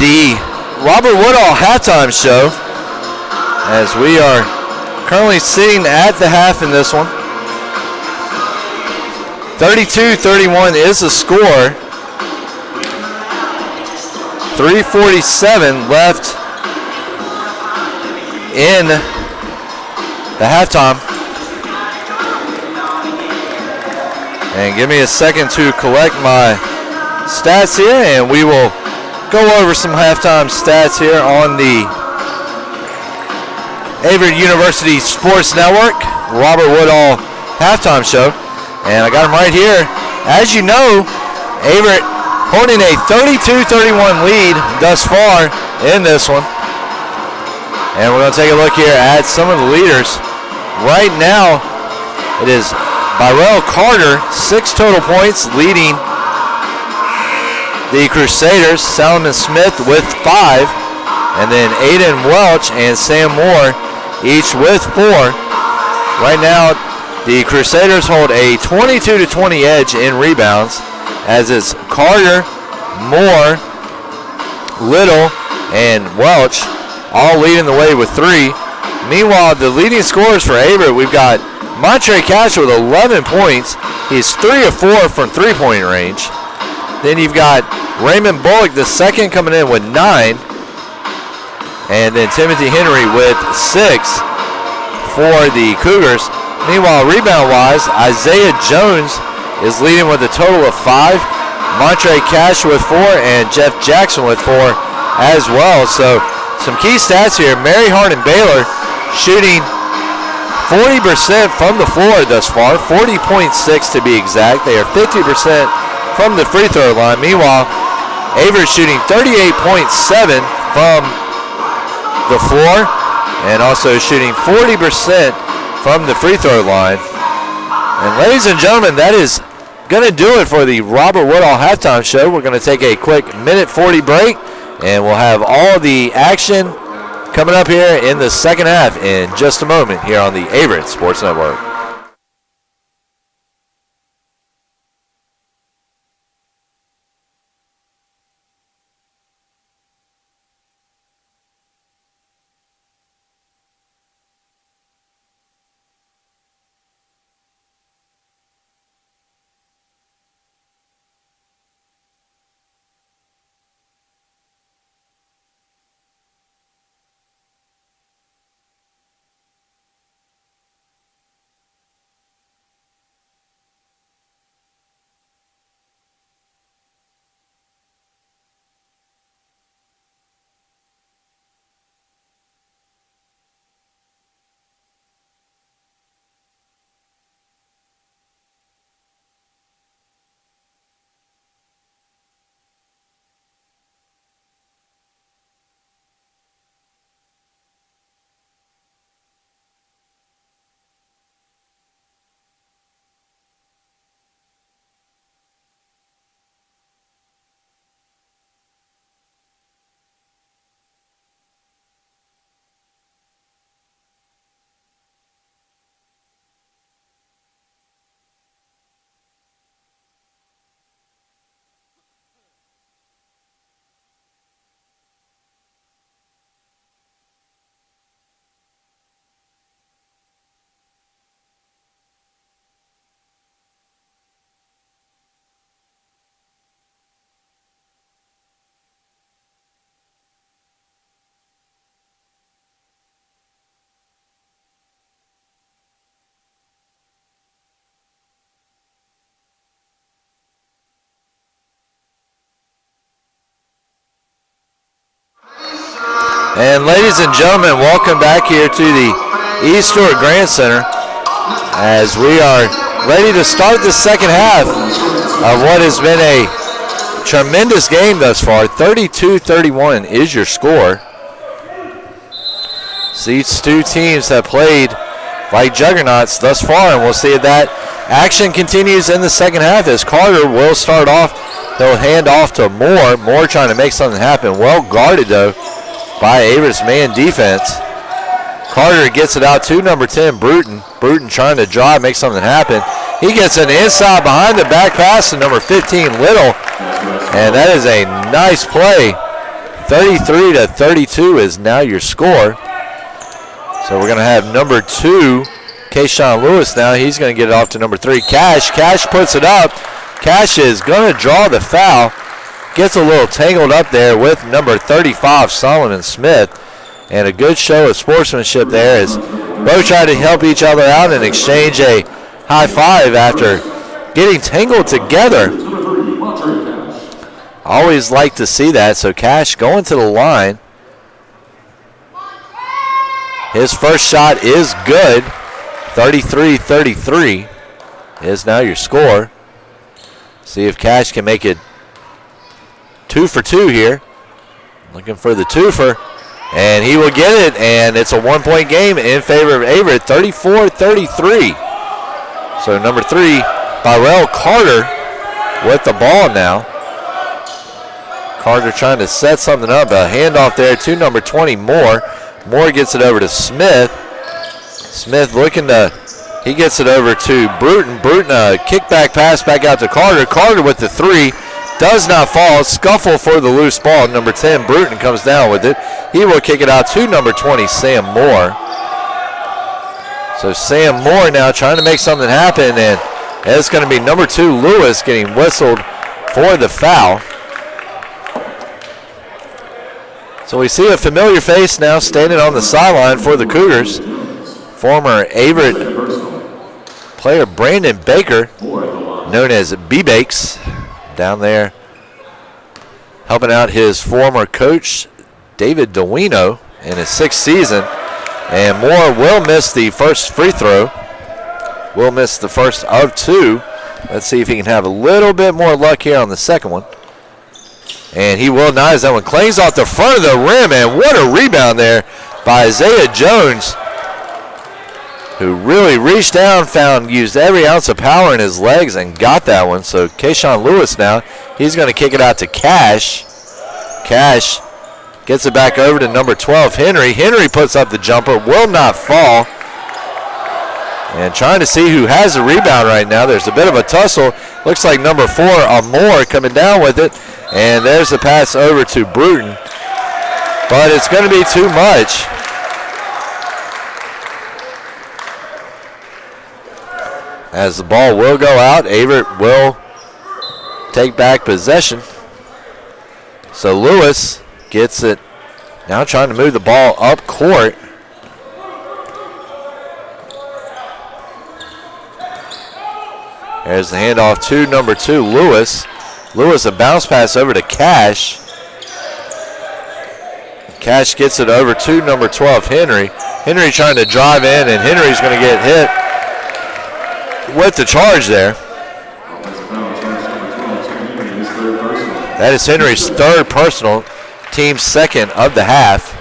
the Robert Woodall halftime show, as we are currently sitting at the half in this one. 32-31 is the score. 3:47 left in the halftime. And give me a second to collect my stats here, and we will go over some halftime stats here on the Averett University Sports Network, Robert Woodall halftime show. And I got them right here. As you know, Averett holding a 32-31 lead thus far in this one. And we're going to take a look here at some of the leaders. Right now, it is Byrell Carter, 6 total points, leading the Crusaders. Salomon Smith with 5. And then Aiden Welch and Sam Moore each with 4. Right now, the Crusaders hold a 22-20 edge in rebounds, as it's Carter, Moore, Little, and Welch all leading the way with 3. Meanwhile, the leading scorers for Averett, we've got Montre Cash with 11 points. He's 3 of 4 from three-point range. Then you've got Raymond Bullock, the second, coming in with 9. And then Timothy Henry with 6 for the Cougars. Meanwhile, rebound-wise, Isaiah Jones is leading with a total of 5. Montre Cash with 4, and Jeff Jackson with 4 as well. So some key stats here. Mary Hardin-Baylor shooting 40% from the floor thus far, 40.6 to be exact. They are 50% from the free throw line. Meanwhile, Averett shooting 38.7 from the floor, and also shooting 40% from the free throw line. And ladies and gentlemen, that is going to do it for the Robert Woodall halftime show. We're going to take a quick minute 40 break, and we'll have all the action coming up here in the second half in just a moment here on the Averett Sports Network. And ladies and gentlemen, welcome back here to the East Stewart Grant Center, as we are ready to start the second half of what has been a tremendous game thus far. 32-31 is your score. So these two teams have played like juggernauts thus far, and we'll see if that action continues in the second half, as Carter will start off. He'll hand off to Moore. Moore trying to make something happen. Well guarded, though, by Averett's man defense. Carter gets it out to number 10, Bruton. Bruton trying to drive, make something happen. He gets an inside behind the back pass to number 15, Little. And that is a nice play. 33-32 is now your score. So we're going to have number 2, Kayshawn Lewis now. He's going to get it off to number 3, Cash. Cash puts it up. Cash is going to draw the foul. Gets a little tangled up there with number 35, Solomon Smith. And a good show of sportsmanship there as both try to help each other out and exchange a high five after getting tangled together. Always like to see that. So Cash going to the line. His first shot is good. 33-33 is now your score. See if Cash can make it 2 for 2 here. Looking for the twofer. And he will get it, and it's a 1-point game in favor of Averett, 34-33. So number 3, Byrell Carter with the ball now. Carter trying to set something up, a handoff there to number 20, Moore. Moore gets it over to Smith. Smith looking to, he gets it over to Bruton. Bruton, a kickback pass back out to Carter. Carter with the 3. Does not fall. Scuffle for the loose ball. Number 10, Bruton, comes down with it. He will kick it out to number 20, Sam Moore. So Sam Moore now trying to make something happen, and it's going to be number 2, Lewis, getting whistled for the foul. So we see a familiar face now standing on the sideline for the Cougars. Former Averett player Brandon Baker, known as B-Bakes, down there helping out his former coach David DeWino in his 6th season. And Moore will miss the first free throw. Will miss the first of 2. Let's see if he can have a little bit more luck here on the second one. And he will not, as that one clings off the front of the rim. And what a rebound there by Isaiah Jones, who really reached down, used every ounce of power in his legs and got that one. So Kayshawn Lewis now, he's going to kick it out to Cash. Cash gets it back over to number 12, Henry. Henry puts up the jumper, will not fall. And trying to see who has the rebound right now. There's a bit of a tussle. Looks like number 4, Moore, coming down with it. And there's the pass over to Bruton. But it's going to be too much. As the ball will go out, Averett will take back possession. So Lewis gets it, now trying to move the ball up court. There's the handoff to number 2, Lewis. Lewis, a bounce pass over to Cash. Cash gets it over to number 12, Henry. Henry trying to drive in, and Henry's going to get hit with the charge there. That is Henry's 3rd personal, team's 2nd of the half.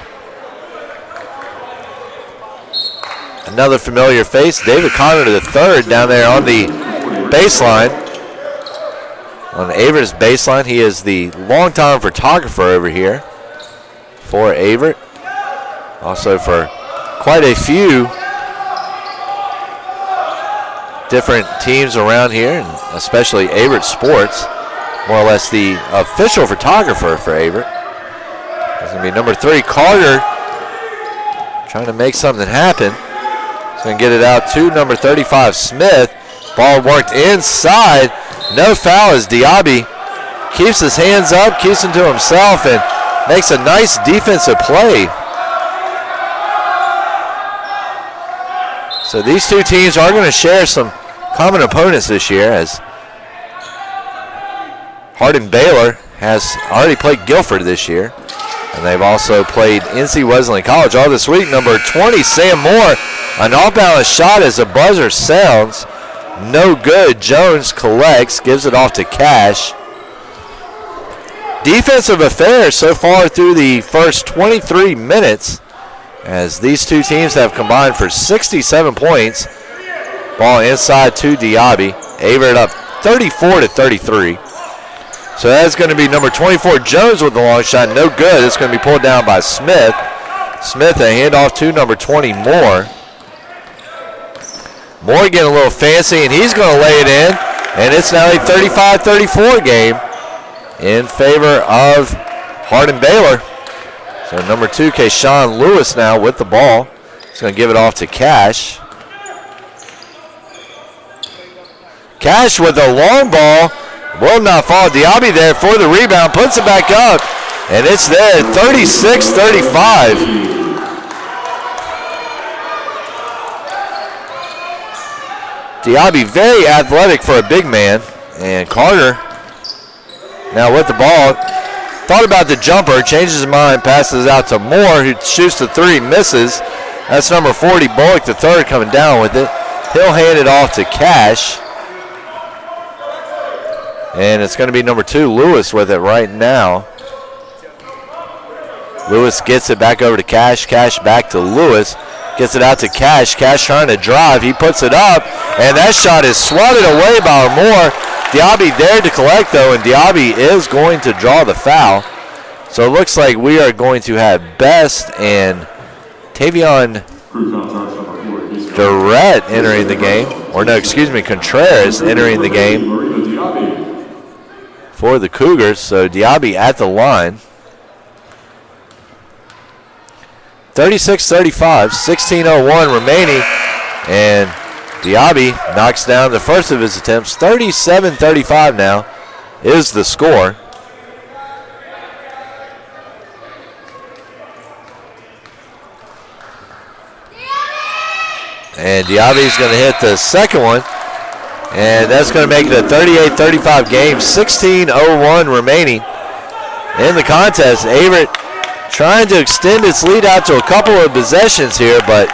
Another familiar face, David Connor III down there on the baseline. On Averett's baseline, he is the longtime photographer over here for Averett. Also for quite a few different teams around here, and especially Averett Sports, more or less the official photographer for Averett. It's going to be number 3, Carter, trying to make something happen. He's going to get it out to number 35, Smith. Ball worked inside. No foul as Diaby keeps his hands up, keeps them to himself, and makes a nice defensive play. So these two teams are going to share some common opponents this year, as Hardin-Baylor has already played Guilford this year, and they've also played NC Wesleyan College all this week. Number 20, Sam Moore, an off-balance shot as the buzzer sounds. No good. Jones collects, gives it off to Cash. Defensive affairs so far through the first 23 minutes, as these two teams have combined for 67 points. Ball inside to Diaby. Averett up 34-33. So that's going to be number 24, Jones, with the long shot. No good. It's going to be pulled down by Smith. Smith, a handoff to number 20, Moore. Moore getting a little fancy, and he's going to lay it in. And it's now a 35-34 game in favor of Hardin-Baylor. So number 2, Kayshawn Lewis now with the ball. He's going to give it off to Cash. Cash with a long ball. Will not fall. Diaby there for the rebound. Puts it back up. And it's there, 36-35. Diaby very athletic for a big man. And Carter now with the ball. Thought about the jumper, changes his mind, passes out to Moore, who shoots the 3, misses. That's number 40, Bullock the third, coming down with it. He'll hand it off to Cash. And it's going to be number 2, Lewis, with it right now. Lewis gets it back over to Cash. Cash back to Lewis. Gets it out to Cash. Cash trying to drive. He puts it up, and that shot is swatted away by Moore. Diaby there to collect, though, and Diaby is going to draw the foul. So it looks like we are going to have Best and Tavion Durrett entering the game. Or no, excuse me, Contreras entering the game for the Cougars. So Diaby at the line. 36-35, 16:01 remaining, and Diaby knocks down the first of his attempts. 37-35 now is the score. And Diaby's going to hit the second one, and that's going to make it a 38-35 game. 16:01 remaining in the contest. Averett trying to extend its lead out to a couple of possessions here, but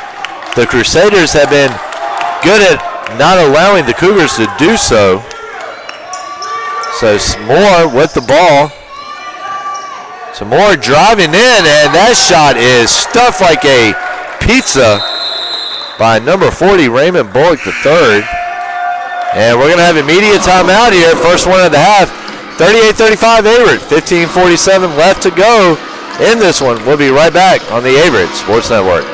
the Crusaders have been good at not allowing the Cougars to do so. So Moore with the ball. So Moore driving in, and that shot is stuffed like a pizza by number 40, Raymond Bullock III. And we're going to have immediate timeout here. First one of the half. 38-35 Averett. 15:47 left to go in this one. We'll be right back on the Averett Sports Network.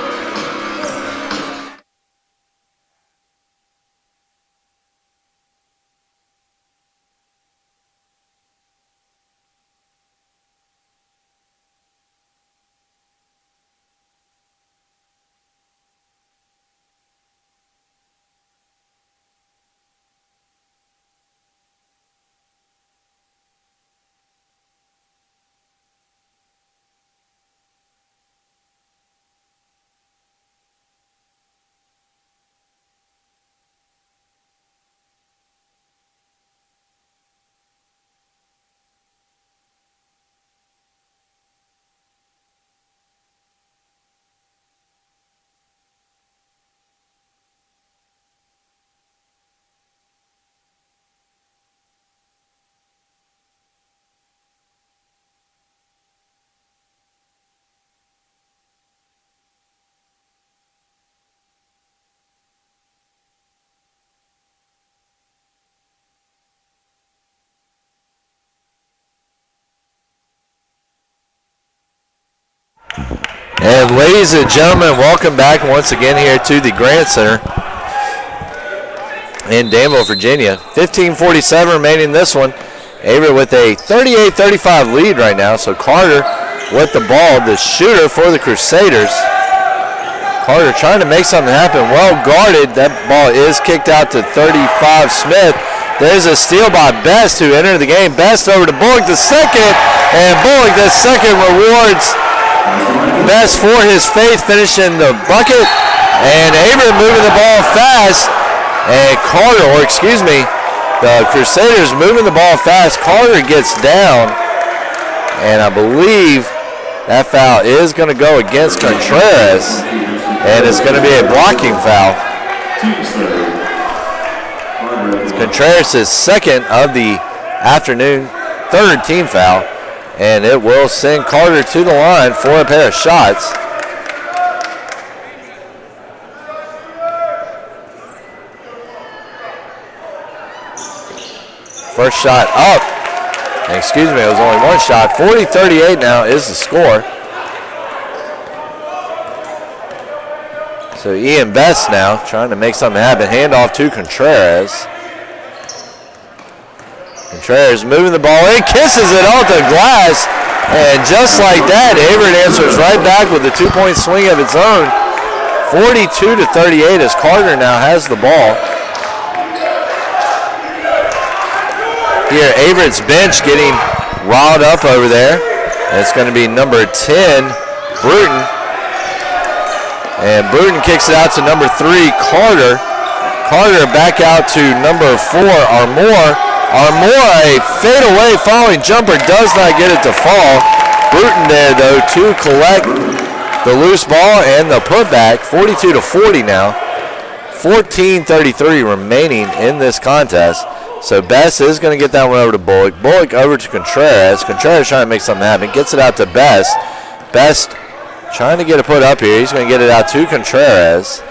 And ladies and gentlemen, welcome back once again here to the Grant Center in Danville, Virginia. 15:47 remaining in this one. Averett with a 38-35 lead right now. So Carter with the ball, the shooter for the Crusaders. Carter trying to make something happen. Well guarded. That ball is kicked out to 35 Smith. There's a steal by Best, who entered the game. Best over to Bullock the second, and Bullock the second rewards Best for his faith, finishing the bucket. And Averett moving the ball fast, and Carter, or excuse me, the Crusaders moving the ball fast. Carter gets down, and I believe that foul is going to go against Contreras, and it's going to be a blocking foul. Contreras' second of the afternoon, third team foul, and it will send Carter to the line for a pair of shots. First shot up. Excuse me, it was only one shot. 40-38 now is the score. So Ian Best now trying to make something happen. Handoff to Contreras. Contreras moving the ball in, kisses it off the glass. And just like that, Averett answers right back with a 2-point swing of its own. 42-38 as Carter now has the ball. Here, Averett's bench getting riled up over there. And it's going to be number 10, Bruton. And Bruton kicks it out to number 3, Carter. Carter back out to number 4, Armour. Armour, a fadeaway falling jumper, does not get it to fall. Bruton there, though, to collect the loose ball and the putback. 42-40 now. 14:33 remaining in this contest. So Best is going to get that one over to Bullock. Bullock over to Contreras. Contreras trying to make something happen. Gets it out to Best. Best trying to get it put up here. He's going to get it out to Contreras.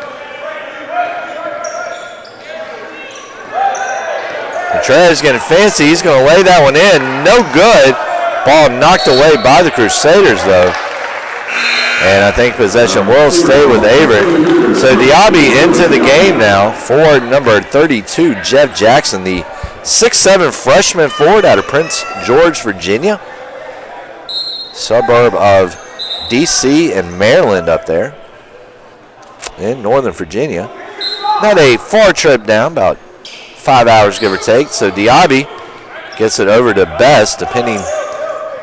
Contreras getting fancy. He's going to lay that one in. No good. Ball knocked away by the Crusaders, though. And I think possession will stay with Averett. So Diaby into the game now for number 32, Jeff Jackson, the 6'7" freshman forward out of Prince George, Virginia. Suburb of D.C. and Maryland up there in Northern Virginia. Not a far trip down, about 5 hours give or take. So Diaby gets it over to Best, depending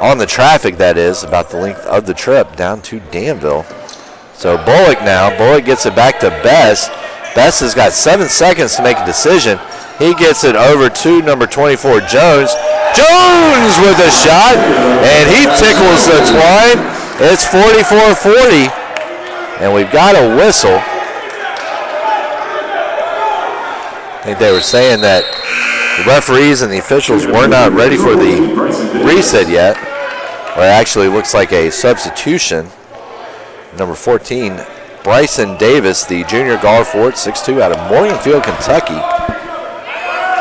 on the traffic, that is, about the length of the trip down to Danville. So Bullock now. Bullock gets it back to Best. Best has got 7 seconds to make a decision. He gets it over to number 24, Jones. Jones with a shot, and he tickles the twine. It's 44-40, and we've got a whistle. I think they were saying that the referees and the officials were not ready for the reset yet. Or it actually looks like a substitution. Number 14, Bryson Davis, the junior guard forward, 6'2", out of Morganfield, Kentucky.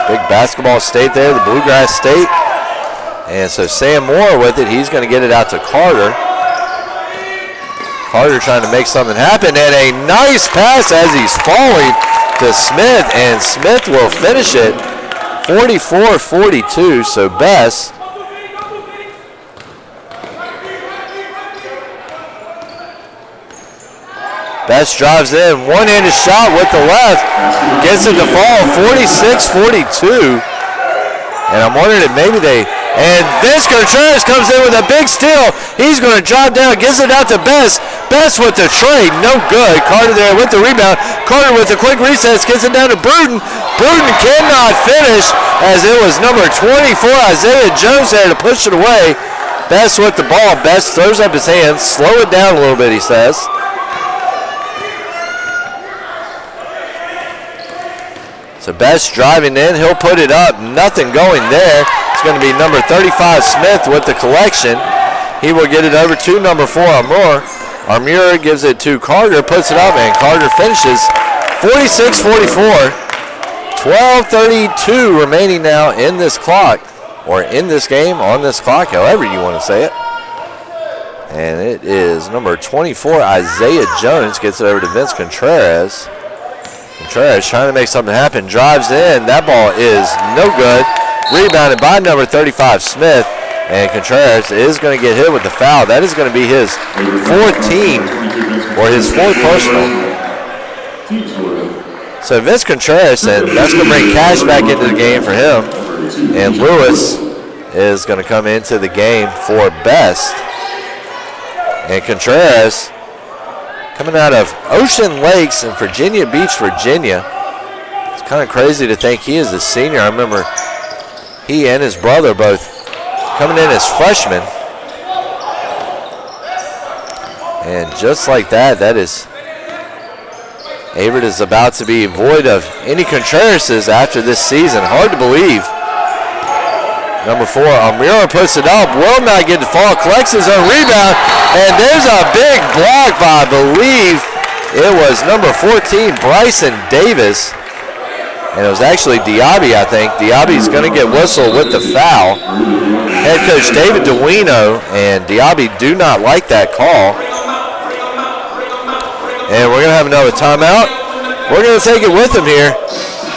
Big basketball state there, the Bluegrass State. And so Sam Moore with it. He's going to get it out to Carter. Carter trying to make something happen. And a nice pass as he's falling to Smith. And Smith will finish it 44-42. So Best. Best drives in, one-handed shot with the left, gets it to fall, 46-42. And I'm wondering if maybe and Vince Contreras comes in with a big steal. He's going to drive down, gets it out to Best. Best with the trade, no good. Carter there with the rebound. Carter with a quick recess, gets it down to Bruton. Bruton cannot finish as it was number 24, Isaiah Jones there to push it away. Best with the ball. Best throws up his hands, slow it down a little bit, he says. So Best driving in, he'll put it up, nothing going there. It's going to be number 35, Smith, with the collection. He will get it over to number 4, Armour. Armour gives it to Carter, puts it up, and Carter finishes 46-44. 12:32 remaining now in this clock, or in this game, on this clock, however you want to say it. And it is number 24, Isaiah Jones, gets it over to Vince Contreras. Contreras trying to make something happen, drives in. That ball is no good. Rebounded by number 35, Smith. And Contreras is going to get hit with the foul. That is going to be his 4th team, or his 4th personal. So Vince Contreras, and that's going to bring Cash back into the game for him. And Lewis is going to come into the game for Best. And Contreras, coming out of Ocean Lakes in Virginia Beach, Virginia. It's kind of crazy to think he is a senior. I remember he and his brother both coming in as freshmen. And just like that, Averett is about to be void of any Contrerases after this season. Hard to believe. Number 4, Armour puts it up, will not get the fall, collects his own rebound, and there's a big block by, I believe it was number 14, Bryson Davis, and it was actually Diaby, I think. Diaby's going to get whistled with the foul. Head coach David DeWino and Diaby do not like that call. And we're going to have another timeout. We're going to take it with them here.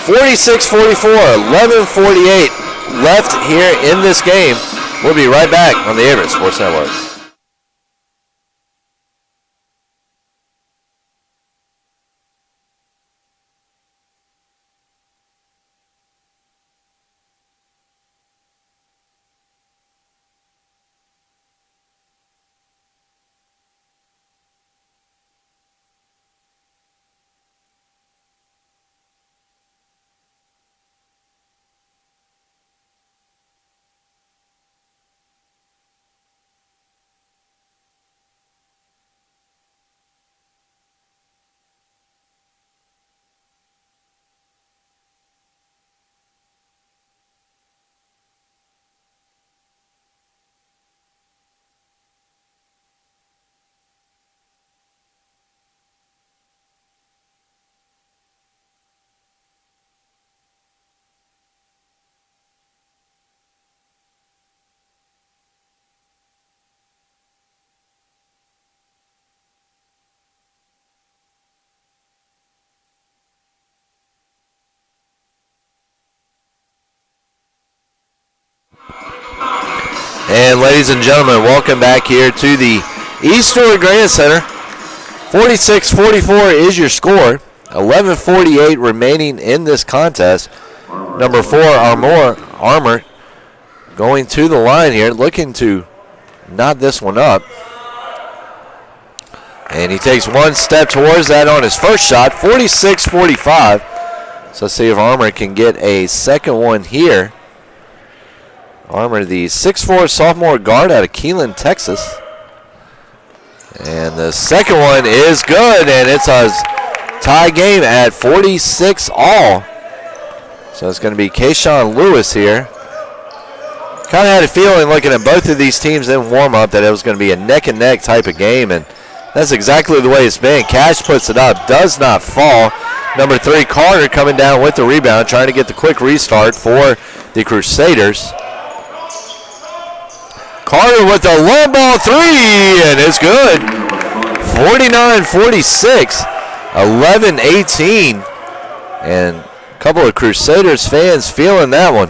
46-44, 11:48 left here in this game. We'll be right back on the Averett Sports Network. And ladies and gentlemen, welcome back here to the Eastwood Grand Center. 46-44 is your score. 11:48 remaining in this contest. Number 4, Armour, going to the line here, looking to knot this one up. And he takes one step towards that on his first shot, 46-45. So let's see if Armour can get a second one here. Armour, the 6'4" sophomore guard out of Keelan, Texas. And the second one is good, and it's a tie game at 46 all. So it's going to be Kayshawn Lewis here. Kind of had a feeling looking at both of these teams in warm-up that it was going to be a neck-and-neck type of game, and that's exactly the way it's been. Cash puts it up, does not fall. Number 3, Carter, coming down with the rebound, trying to get the quick restart for the Crusaders. Carter with a low ball 3, and it's good. 49-46, 11-18. And a couple of Crusaders fans feeling that one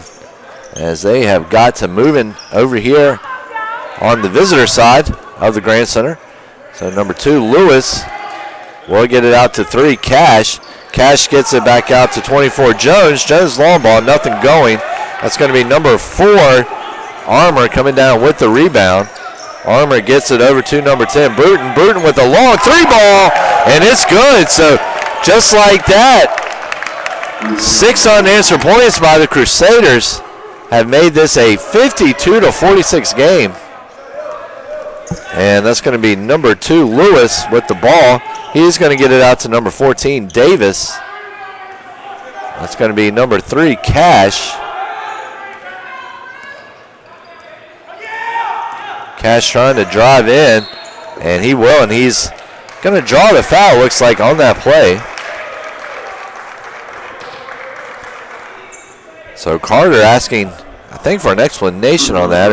as they have got to moving over here on the visitor side of the Grand Center. So number 2, Lewis, will get it out to 3, Cash. Cash gets it back out to 24, Jones. Jones long ball, nothing going. That's going to be number 4, Armour, coming down with the rebound. Armour gets it over to number 10, Bruton. Bruton with a long 3-ball, and it's good. So just like that, 6 unanswered points by the Crusaders have made this a 52-46 game. And that's going to be number 2, Lewis, with the ball. He's going to get it out to number 14, Davis. That's going to be number 3, Cash. Cash trying to drive in, and he will, and he's going to draw the foul, looks like, on that play. So Carter asking, I think, for an explanation on that,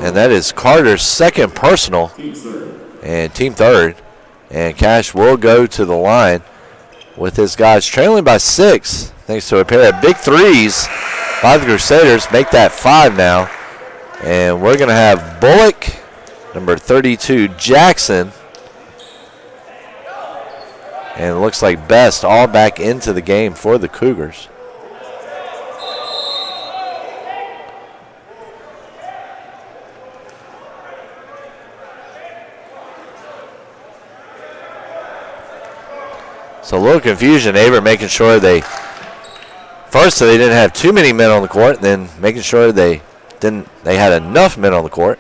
and that is Carter's second personal and team third. And Cash will go to the line with his guys trailing by 6, thanks to a pair of big threes by the Crusaders. Make that 5 now. And we're going to have Bullock, number 32, Jackson. And it looks like Best all back into the game for the Cougars. So a little confusion. Averett making sure they didn't have too many men on the court, then making sure they had enough men on the court.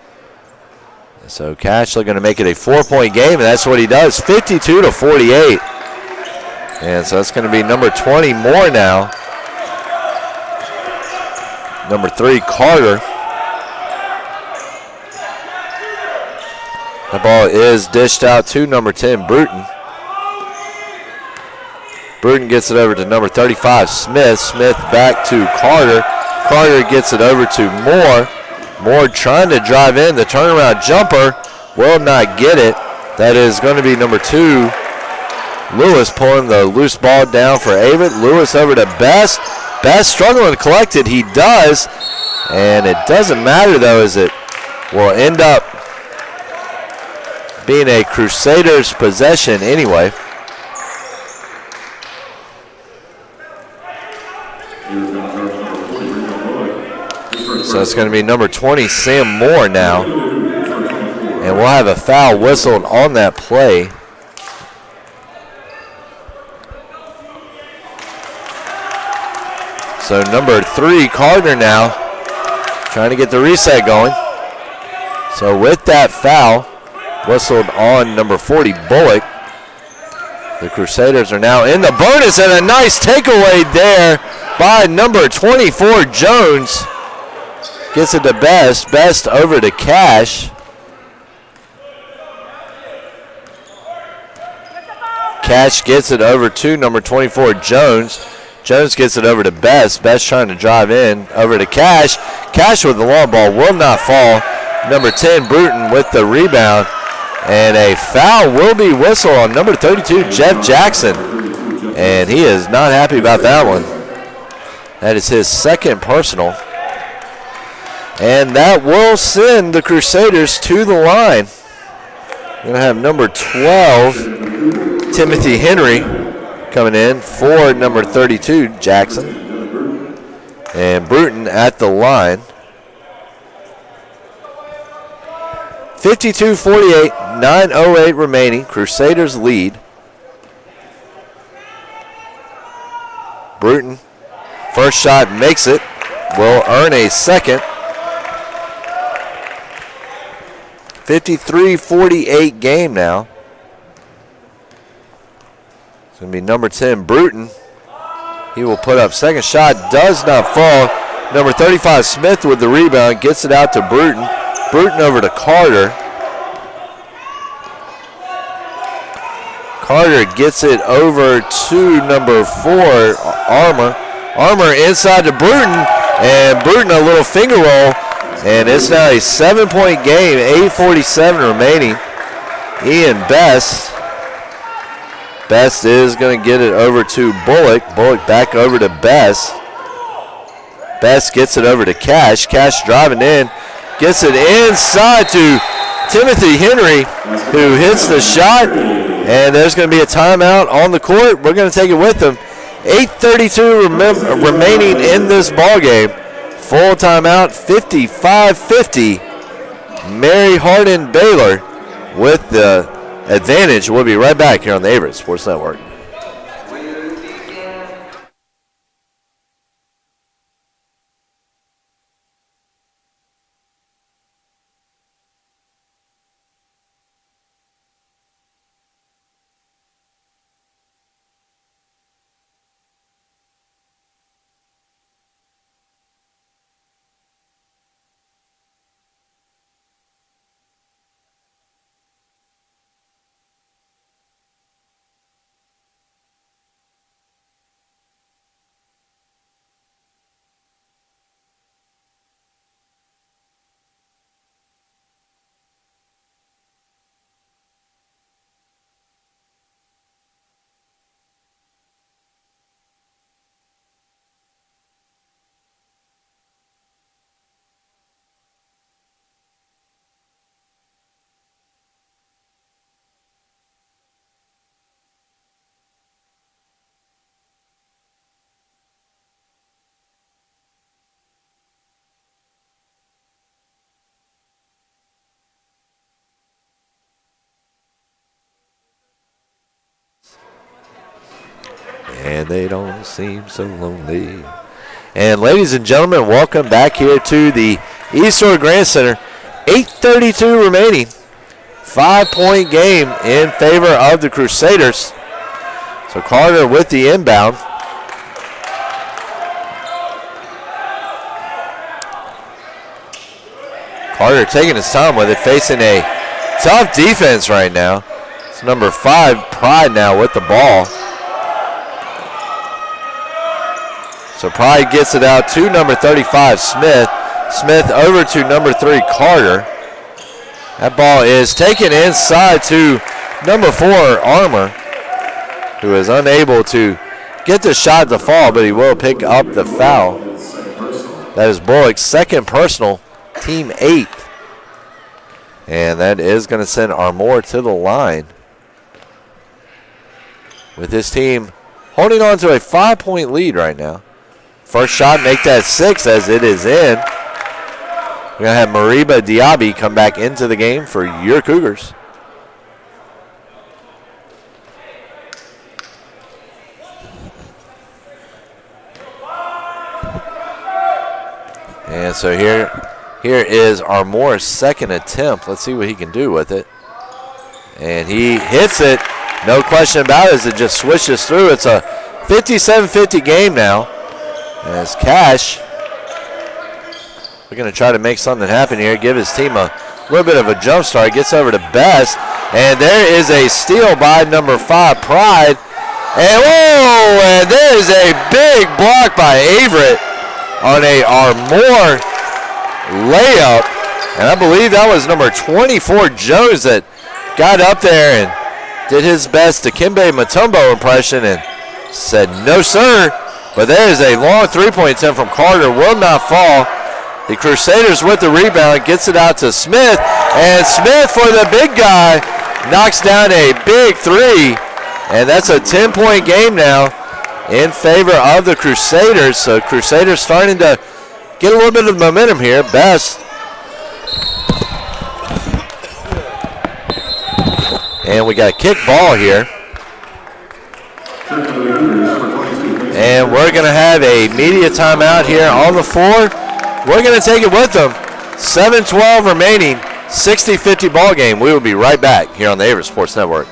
So Cash looking to make it a 4-point game, and that's what he does, 52-48. And so that's going to be number 20 more now. Number 3, Carter. The ball is dished out to number 10, Bruton. Bruton gets it over to number 35, Smith. Smith back to Carter. Carter gets it over to Moore. Moore trying to drive in. The turnaround jumper will not get it. That is going to be number 2, Lewis, pulling the loose ball down for Averett. Lewis over to Best. Best struggling to collect it. He does. And it doesn't matter, though, as it will end up being a Crusaders possession anyway. So it's going to be number 20, Sam Moore now. And we'll have a foul whistled on that play. So number 3, Carter now, trying to get the reset going. So with that foul whistled on number 40, Bullock, the Crusaders are now in the bonus, and a nice takeaway there by number 24, Jones. Gets it to Best. Best over to Cash. Cash gets it over to number 24, Jones. Jones gets it over to Best. Best trying to drive in over to Cash. Cash with the long ball will not fall. Number 10, Bruton with the rebound. And a foul will be whistled on number 32, Jeff Jackson. And he is not happy about that one. That is his second personal. And that will send the Crusaders to the line. We're going to have number 12, Timothy Henry, coming in for number 32, Jackson. And Bruton at the line. 52-48, 9:08 remaining. Crusaders lead. Bruton, first shot makes it. Will earn a second. 53-48 game now. It's going to be number 10, Bruton. He will put up second shot. Does not fall. Number 35, Smith with the rebound. Gets it out to Bruton. Bruton over to Carter. Carter gets it over to number 4, Armour. Armour inside to Bruton. And Bruton a little finger roll. And it's now a 7-point game, 8:47 remaining. Ian Best. Best is going to get it over to Bullock. Bullock back over to Best. Best gets it over to Cash. Cash driving in. Gets it inside to Timothy Henry, who hits the shot. And there's going to be a timeout on the court. We're going to take it with them. 8:32 remaining in this ball game. Full timeout, 55-50. Mary Hardin-Baylor with the advantage. We'll be right back here on the Averett Sports Network. And they don't seem so lonely. And ladies and gentlemen, welcome back here to the Eastwood Grand Center. 8:32 remaining. 5-point game in favor of the Crusaders. So Carter with the inbound. Carter taking his time with it, facing a tough defense right now. It's number 5, Pride now with the ball. So Pride gets it out to number 35, Smith. Smith over to number 3, Carter. That ball is taken inside to number 4, Armour, who is unable to get the shot to fall, but he will pick up the foul. That is Bullock's second personal, team 8th. And that is going to send Armour to the line, with his team holding on to a 5-point lead right now. First shot, make that 6 as it is in. We're going to have Mariba Diaby come back into the game for your Cougars. And so here is Armour's second attempt. Let's see what he can do with it. And he hits it. No question about it as it just swishes through. It's a 57-50 game now. As Cash, we're going to try to make something happen here, give his team a little bit of a jump start. Gets over to Best. And there is a steal by number 5, Pride. And whoa! And there is a big block by Averett on a Armour layup. And I believe that was number 24, Jones, that got up there and did his best Dikembe Mutombo impression and said, no, sir. But there is a long three-point attempt from Carter. Will not fall. The Crusaders with the rebound. Gets it out to Smith. And Smith, for the big guy, knocks down a big 3. And that's a 10-point game now in favor of the Crusaders. So Crusaders starting to get a little bit of momentum here. Best. And we got a kick ball here. And we're going to have a media timeout here on the floor. We're going to take it with them. 7:12 remaining, 60-50 ball game. We will be right back here on the Averett Sports Network.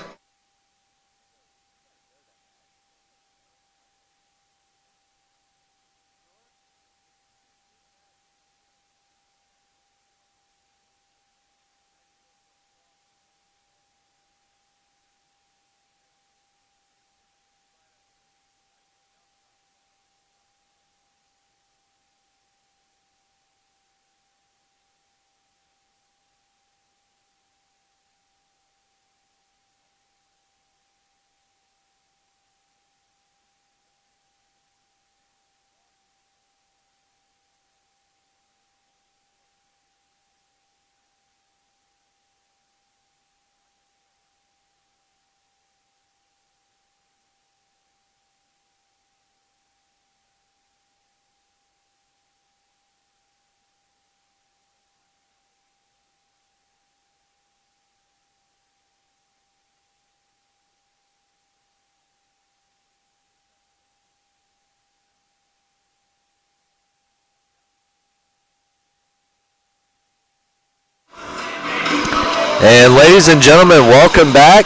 And ladies and gentlemen, welcome back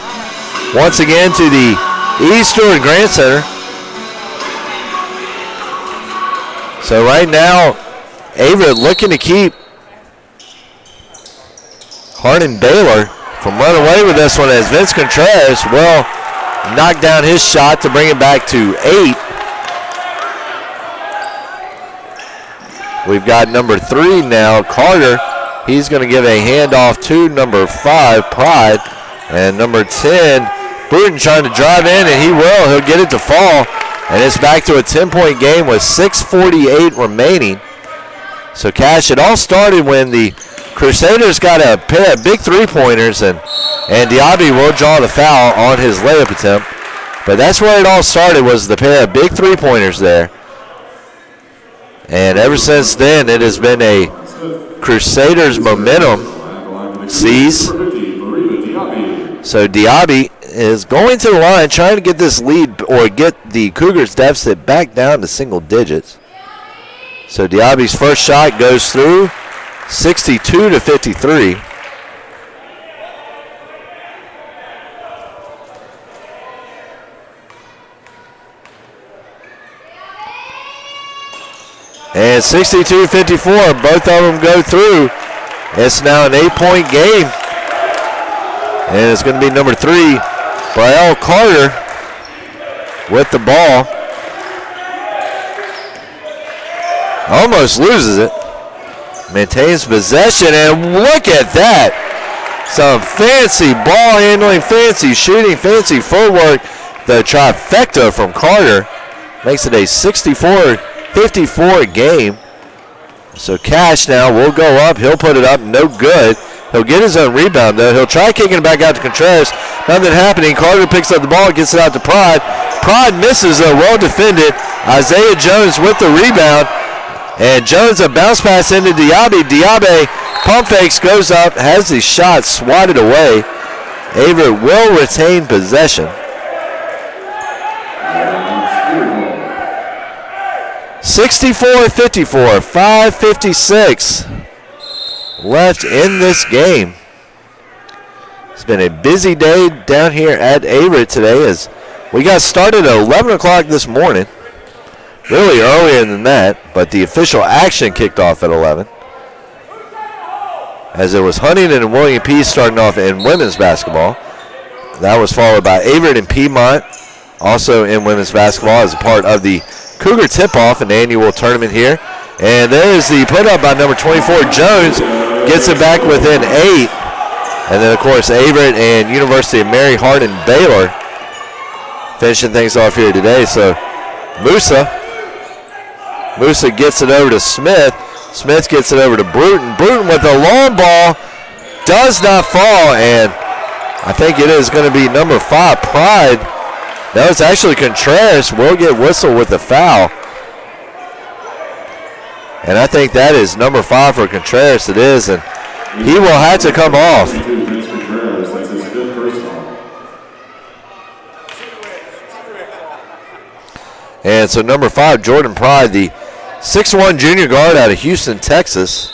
once again to the East Stewart Grant Center. So right now, Averett looking to keep Hardin-Baylor from running away with this one, as Vince Contreras will knock down his shot to bring it back to 8. We've got number 3 now, Carter. He's going to give a handoff to number 5, Pride. And number 10, Bruton trying to drive in, and he will. He'll get it to fall. And it's back to a 10-point game with 6:48 remaining. So, Cash, it all started when the Crusaders got a pair of big three-pointers, and Diaby will draw the foul on his layup attempt. But that's where it all started, was the pair of big three-pointers there. And ever since then, it has been a Crusaders momentum seize. So Diaby is going to the line, trying to get this lead or get the Cougars deficit back down to single digits. So Diaby's first shot goes through, 62-53. And 62-54, both of them go through. It's now an 8-point game. And it's going to be number 3, Brielle Carter, with the ball. Almost loses it. Maintains possession, and look at that. Some fancy ball handling, fancy shooting, fancy footwork. The trifecta from Carter makes it a 64-54 game. So Cash now will go up. He'll put it up. No good. He'll get his own rebound, though. He'll try kicking it back out to Contreras. Nothing happening. Carter picks up the ball, gets it out to Pride. Pride misses, though. Well defended. Isaiah Jones with the rebound. And Jones a bounce pass into Diaby. Diaby pump fakes, goes up, has the shot swatted away. Averett will retain possession. 64-54, 5:56 left in this game. It's been a busy day down here at Averett today as we got started at 11 o'clock this morning. Really earlier than that, but the official action kicked off at 11. As it was Huntington and William P. starting off in women's basketball. That was followed by Averett and Piedmont, also in women's basketball as a part of the Cougar tip-off, an annual tournament here. And there is the put-up by number 24, Jones, gets it back within 8. And then, of course, Averett and University of Mary Hardin-Baylor finishing things off here today. So Musa gets it over to Smith. Smith gets it over to Bruton. Bruton with a long ball, does not fall, and I think it is going to be number 5, Pride. No, it's actually Contreras will get whistled with the foul. And I think that is number 5 for Contreras. It is, and he will have to come off. And so number 5, Jordan Pride, the 6'1" junior guard out of Houston, Texas,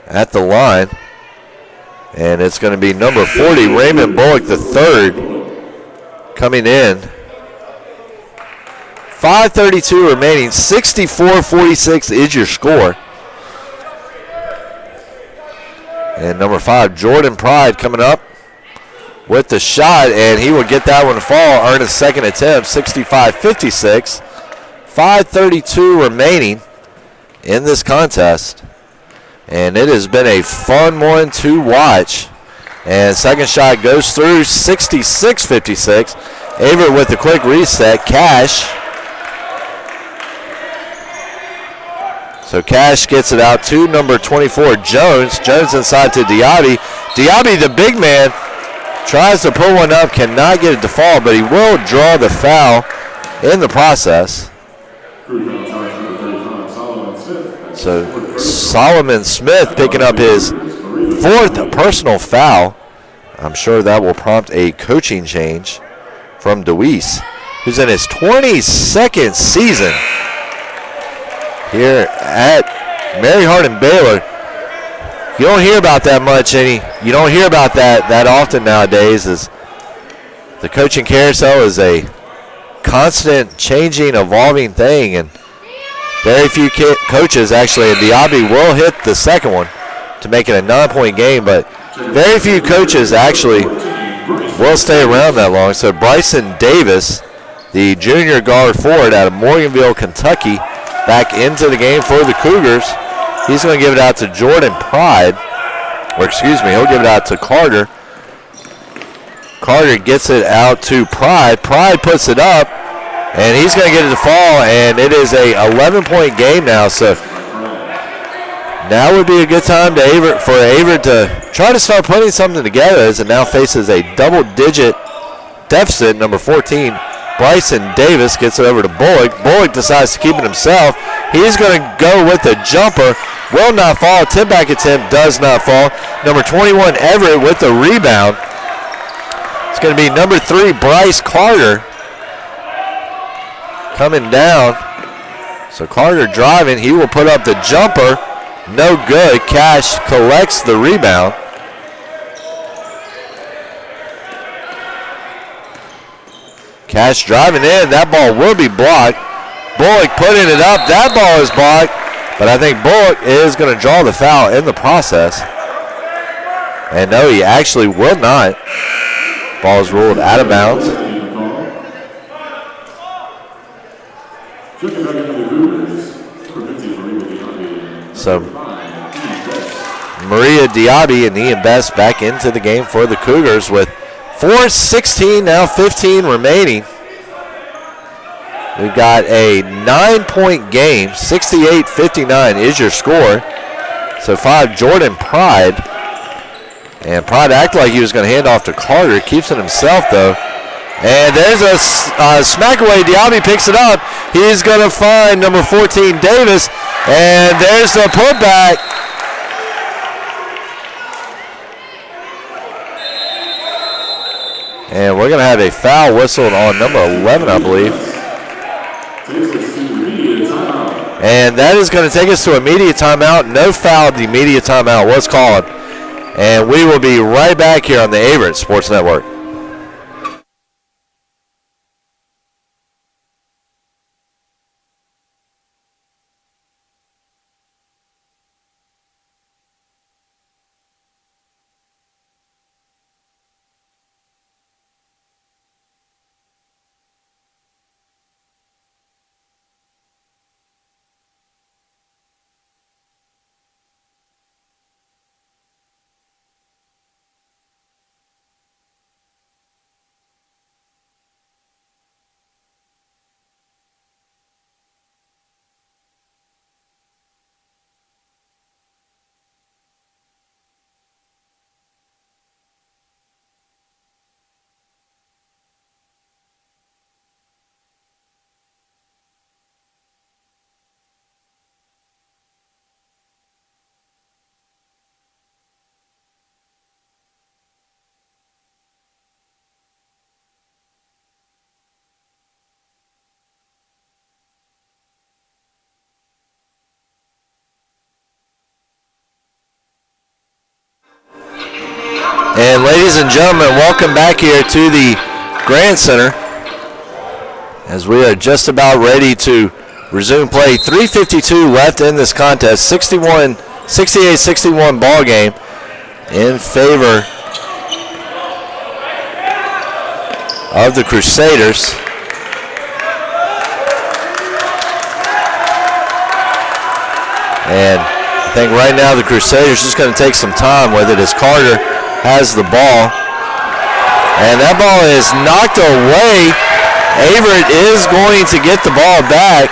at the line. And it's going to be number 40, Raymond Bullock III, coming in. 5:32 remaining, 64-46 is your score. And number 5, Jordan Pride, coming up with the shot, and he will get that one to fall, earn his second attempt, 65-56. 5:32 remaining in this contest. And it has been a fun one to watch. And second shot goes through, 66-56. Averett with the quick reset. Cash. So Cash gets it out to number 24, Jones. Jones inside to Diaby. Diaby, the big man, tries to pull one up, cannot get it to fall, but he will draw the foul in the process. So Solomon Smith picking up his 4th personal foul. I'm sure that will prompt a coaching change from DeWeese, who's in his 22nd season here at Mary Hardin-Baylor. You don't hear about that much, you don't hear about that often nowadays, as the coaching carousel is a constant changing, evolving thing, and very few coaches actually, and Diaby will hit the second one to make it a 9-point game, but very few coaches actually will stay around that long. So Bryson Davis, the junior guard forward out of Morganville, Kentucky, back into the game for the Cougars. He's going to give it out to Jordan Pride, he'll give it out to Carter. Carter gets it out to Pride. Pride puts it up, and he's going to get it to fall, and it is a 11-point game now. So now would be a good time for Averett to try to start putting something together, as it now faces a double-digit deficit. Number 14, Bryson Davis, gets it over to Bullock. Bullock decides to keep it himself. He's going to go with the jumper. Will not fall. Tip-back attempt does not fall. Number 21, Averett, with the rebound. It's going to be number 3, Bryce Carter, coming down. So Carter driving. He will put up the jumper. No good. Cash collects the rebound. Cash driving in. That ball will be blocked. Bullock putting it up. That ball is blocked. But I think Bullock is going to draw the foul in the process. And no, he actually will not. Ball is ruled out of bounds. So Maria Diaby and Ian Best back into the game for the Cougars with 4:16, now 15 remaining. We've got a 9-point game. 68-59 is your score. So 5, Jordan Pride. And Pride acted like he was going to hand off to Carter. Keeps it himself, though. And there's a smack away. Diaby picks it up. He's going to find number 14, Davis. And there's the putback. And we're going to have a foul whistled on number 11, I believe. And that is going to take us to immediate timeout. No foul. The immediate timeout was called. And we will be right back here on the Averett Sports Network. And ladies and gentlemen, welcome back here to the Grand Center as we are just about ready to resume play. 3:52 left in this contest. 68-61 ball game in favor of the Crusaders. And I think right now the Crusaders just going to take some time with it as Carter has the ball. And that ball is knocked away. Averett is going to get the ball back.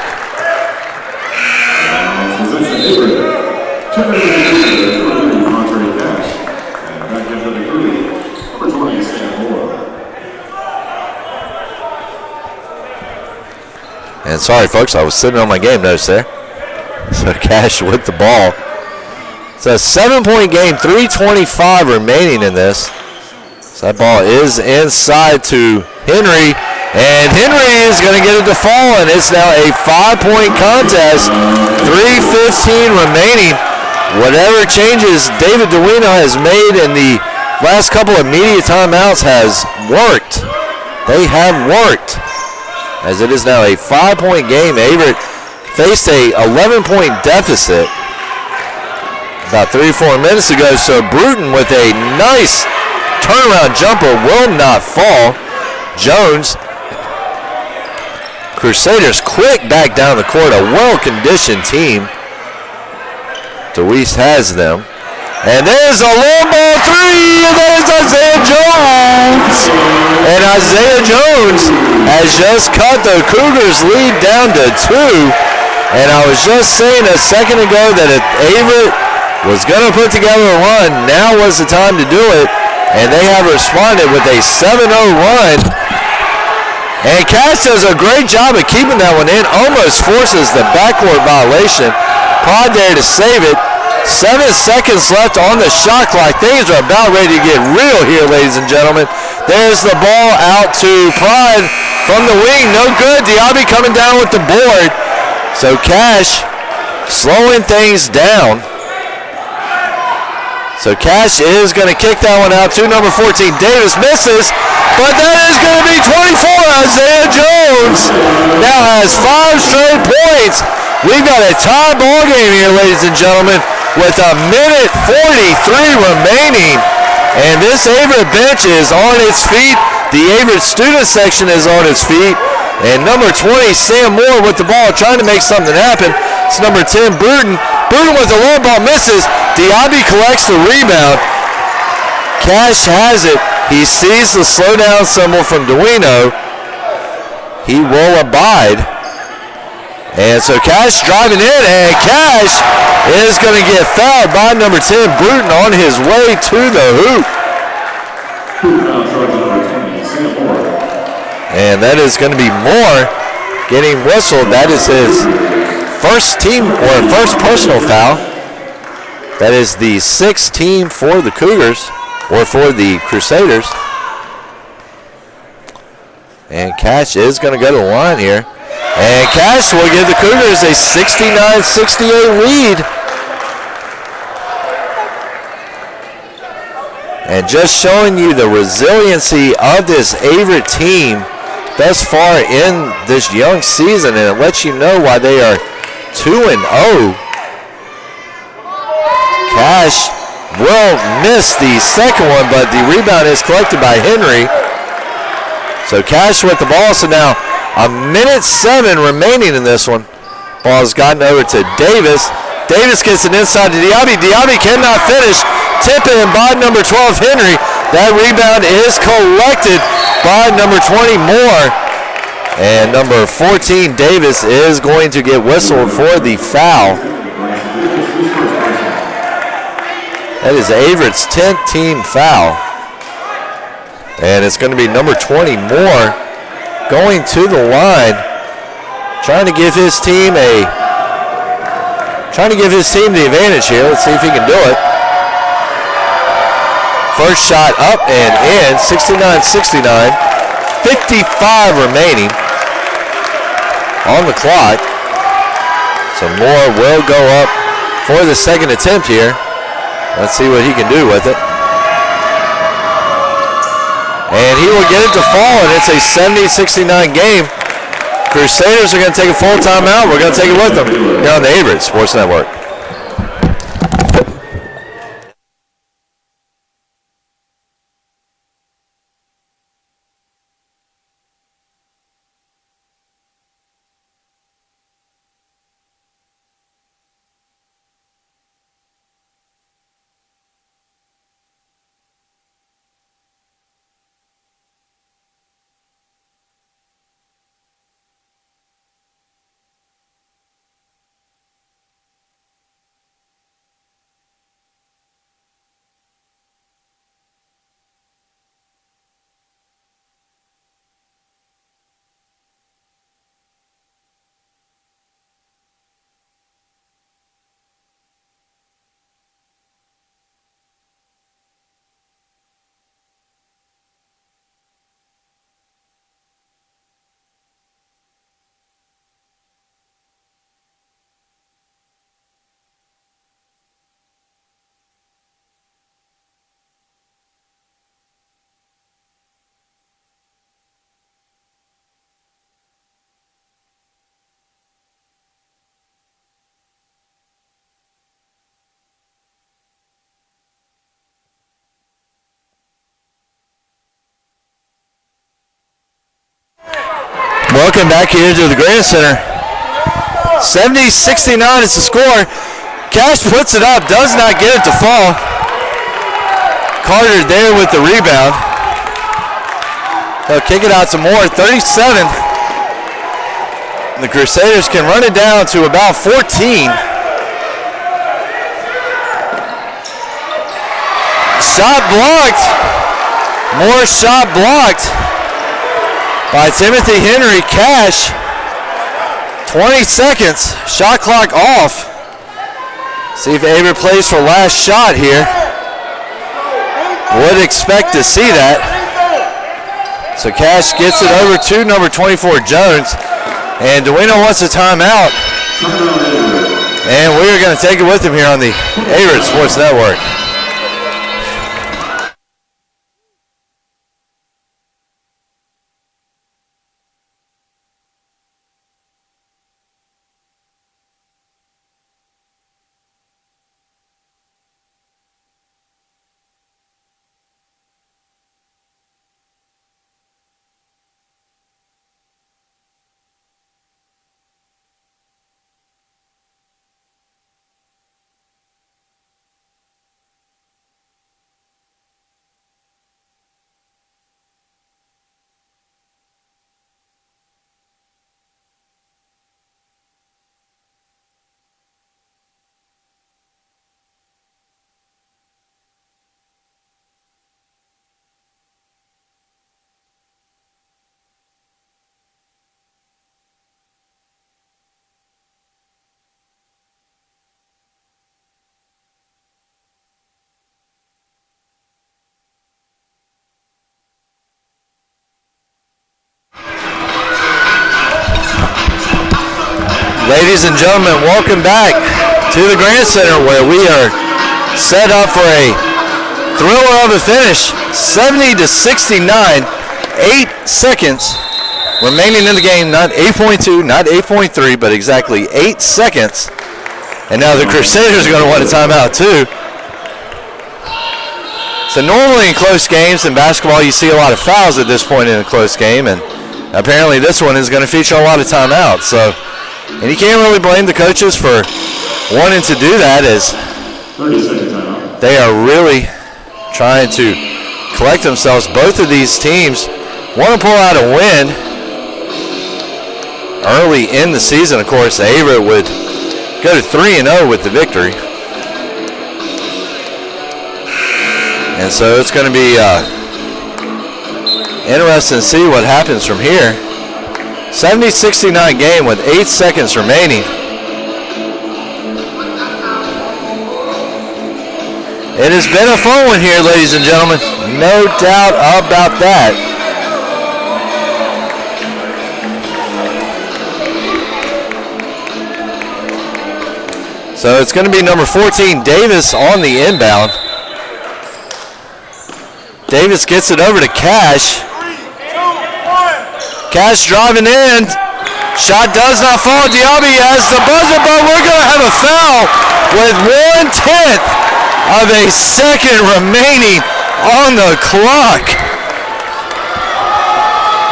And sorry folks, I was sitting on my game notes there. So Cash with the ball. It's a 7-point game, 3:25 remaining in this. So that ball is inside to Henry, and Henry is going to get it to fall, and it's now a 5-point contest, 3:15 remaining. Whatever changes David DeWina has made in the last couple of media timeouts has worked. They have worked, as it is now a 5-point game. Averett faced a 11-point deficit about 3 or 4 minutes ago, so Bruton with a nice turnaround jumper will not fall. Jones, Crusaders quick back down the court, a well-conditioned team. DeWeese has them. And there's a long ball three, and there's Isaiah Jones. And Isaiah Jones has just cut the Cougars' lead down to 2. And I was just saying a second ago that if Averett was going to put together a run, now was the time to do it. And they have responded with a 7-0 run. And Cash does a great job of keeping that one in. Almost forces the backcourt violation. Pride there to save it. 7 seconds left on the shot clock. Things are about ready to get real here, ladies and gentlemen. There's the ball out to Pride from the wing. No good. Diaby coming down with the board. So Cash slowing things down. So Cash is going to kick that one out to number 14. Davis misses, but that is going to be 24. Isaiah Jones now has 5 straight points. We've got a tie ball game here, ladies and gentlemen, with 1:43 remaining. And this Averett bench is on its feet. The Averett student section is on its feet. And number 20, Sam Moore with the ball, trying to make something happen. It's number 10, Bruton. Bruton with the low ball misses. Diaby collects the rebound. Cash has it. He sees the slow down symbol from Duino. He will abide. And so Cash driving in, and Cash is going to get fouled by number 10, Bruton, on his way to the hoop. And that is going to be Moore getting whistled. That is his first team, or first personal foul. That is the sixth team for the Cougars, or for the Crusaders. And Cash is going to go to the line here. And Cash will give the Cougars a 69-68 lead. And just showing you the resiliency of this Averett team thus far in this young season, and it lets you know why they are 2-0. Cash will miss the second one, but the rebound is collected by Henry. So Cash with the ball. So now 1:07 remaining in this one. Ball's gotten over to Davis. Davis gets it inside to Diaby. Diaby cannot finish. Tip in by number 12, Henry. That rebound is collected by number 20, Moore. And number 14, Davis, is going to get whistled for the foul. That is Averett's 10th team foul. And it's going to be number 20, Moore, going to the line, trying to give his team the advantage here. Let's see if he can do it. First shot up and in, 69-69. 55 remaining on the clock. So Moore will go up for the second attempt here. Let's see what he can do with it. And he will get it to fall, and it's a 70-69 game. Crusaders are going to take a full timeout. We're going to take it with them here on the Averett Sports Network. Welcome back here to the Grand Center. 70-69 is the score. Cash puts it up, does not get it to fall. Carter there with the rebound. They'll kick it out to Moore, 37. The Crusaders can run it down to about 14. Shot blocked. Moore shot blocked by Timothy Henry. Cash, 20 seconds, shot clock off. See if Averett plays for last shot here. Would expect to see that. So Cash gets it over to number 24, Jones. And Duino wants a timeout. And we're going to take it with him here on the Averett Sports Network. Ladies and gentlemen, welcome back to the Grand Center where we are set up for a thriller of a finish, 70-69, 8 seconds remaining in the game, not 8.2, not 8.3, but exactly 8 seconds. And now the Crusaders are going to want a timeout too. So normally in close games in basketball you see a lot of fouls at this point in a close game, and apparently this one is going to feature a lot of timeouts. And you can't really blame the coaches for wanting to do that, as they are really trying to collect themselves. Both of these teams want to pull out a win early in the season. Of course, Averett would go to 3-0 with the victory. And so it's going to be interesting to see what happens from here. 70-69 game with 8 seconds remaining. It has been a fun one here, ladies and gentlemen. No doubt about that. So it's going to be number 14, Davis, on the inbound. Davis gets it over to Cash. Cash driving in. Shot does not fall. Diaby has the buzzer, but we're going to have a foul with 1/10 of a second remaining on the clock.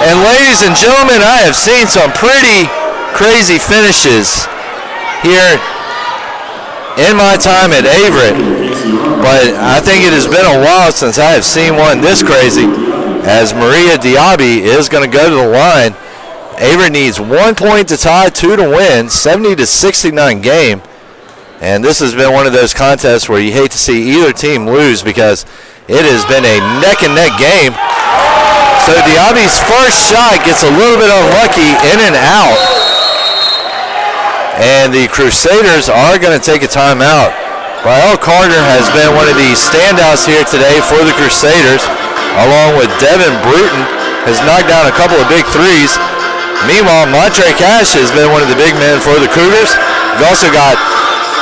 And ladies and gentlemen, I have seen some pretty crazy finishes here in my time at Averett, but I think it has been a while since I have seen one this crazy, as Maria Diaby is going to go to the line. Averett needs 1 point to tie, 2 to win, 70-69 game. And this has been one of those contests where you hate to see either team lose because it has been a neck-and-neck game. So Diaby's first shot gets a little bit unlucky, in and out. And the Crusaders are going to take a timeout. Rael Carter has been one of the standouts here today for the Crusaders, along with Devin Bruton, has knocked down a couple of big threes. Meanwhile, Montre Cash has been one of the big men for the Cougars. You've also got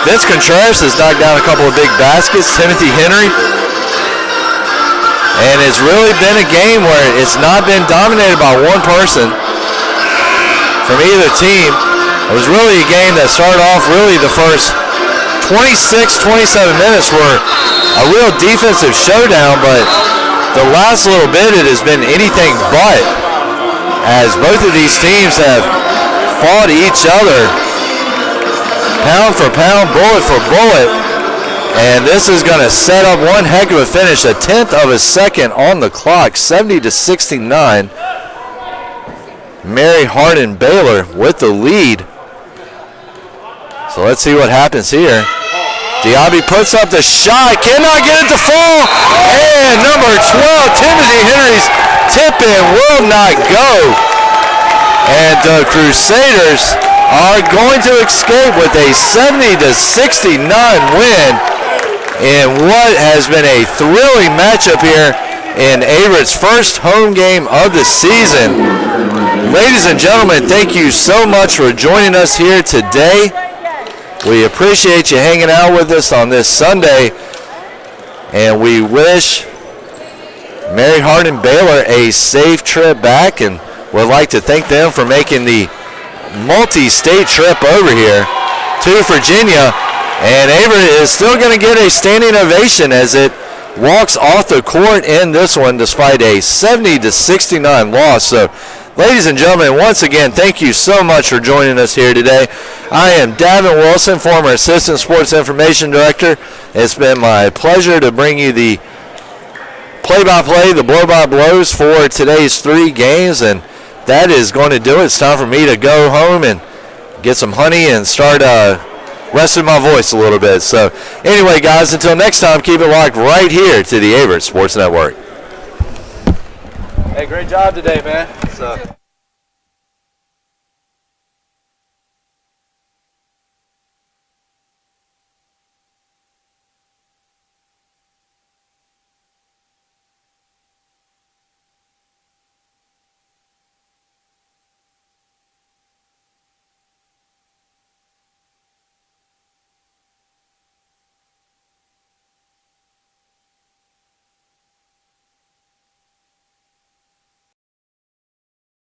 Vince Contreras has knocked down a couple of big baskets, Timothy Henry. And it's really been a game where it's not been dominated by one person from either team. It was really a game that started off really the first 26, 27 minutes were a real defensive showdown, but the last little bit it has been anything but, as both of these teams have fought each other pound for pound, bullet for bullet, and this is going to set up one heck of a finish, a 1/10 of a second on the clock, 70-69. Mary Hardin-Baylor with the lead. So let's see what happens here. Diaby puts up the shot, cannot get it to fall, and number 12, Timothy Henry's tip-in will not go. And the Crusaders are going to escape with a 70-69 win in what has been a thrilling matchup here in Averett's first home game of the season. Ladies and gentlemen, thank you so much for joining us here today. We appreciate you hanging out with us on this Sunday, and we wish Mary Hardin-Baylor a safe trip back, and would like to thank them for making the multi-state trip over here to Virginia. And Averett is still going to get a standing ovation as it walks off the court in this one despite a 70-69 loss. So, ladies and gentlemen, once again, thank you so much for joining us here today. I am Davin Wilson, former Assistant Sports Information Director. It's been my pleasure to bring you the play-by-play, the blow-by-blows for today's 3 games, and that is going to do it. It's time for me to go home and get some honey and start resting my voice a little bit. So anyway, guys, until next time, keep it locked right here to the Averett Sports Network. Hey, great job today, man.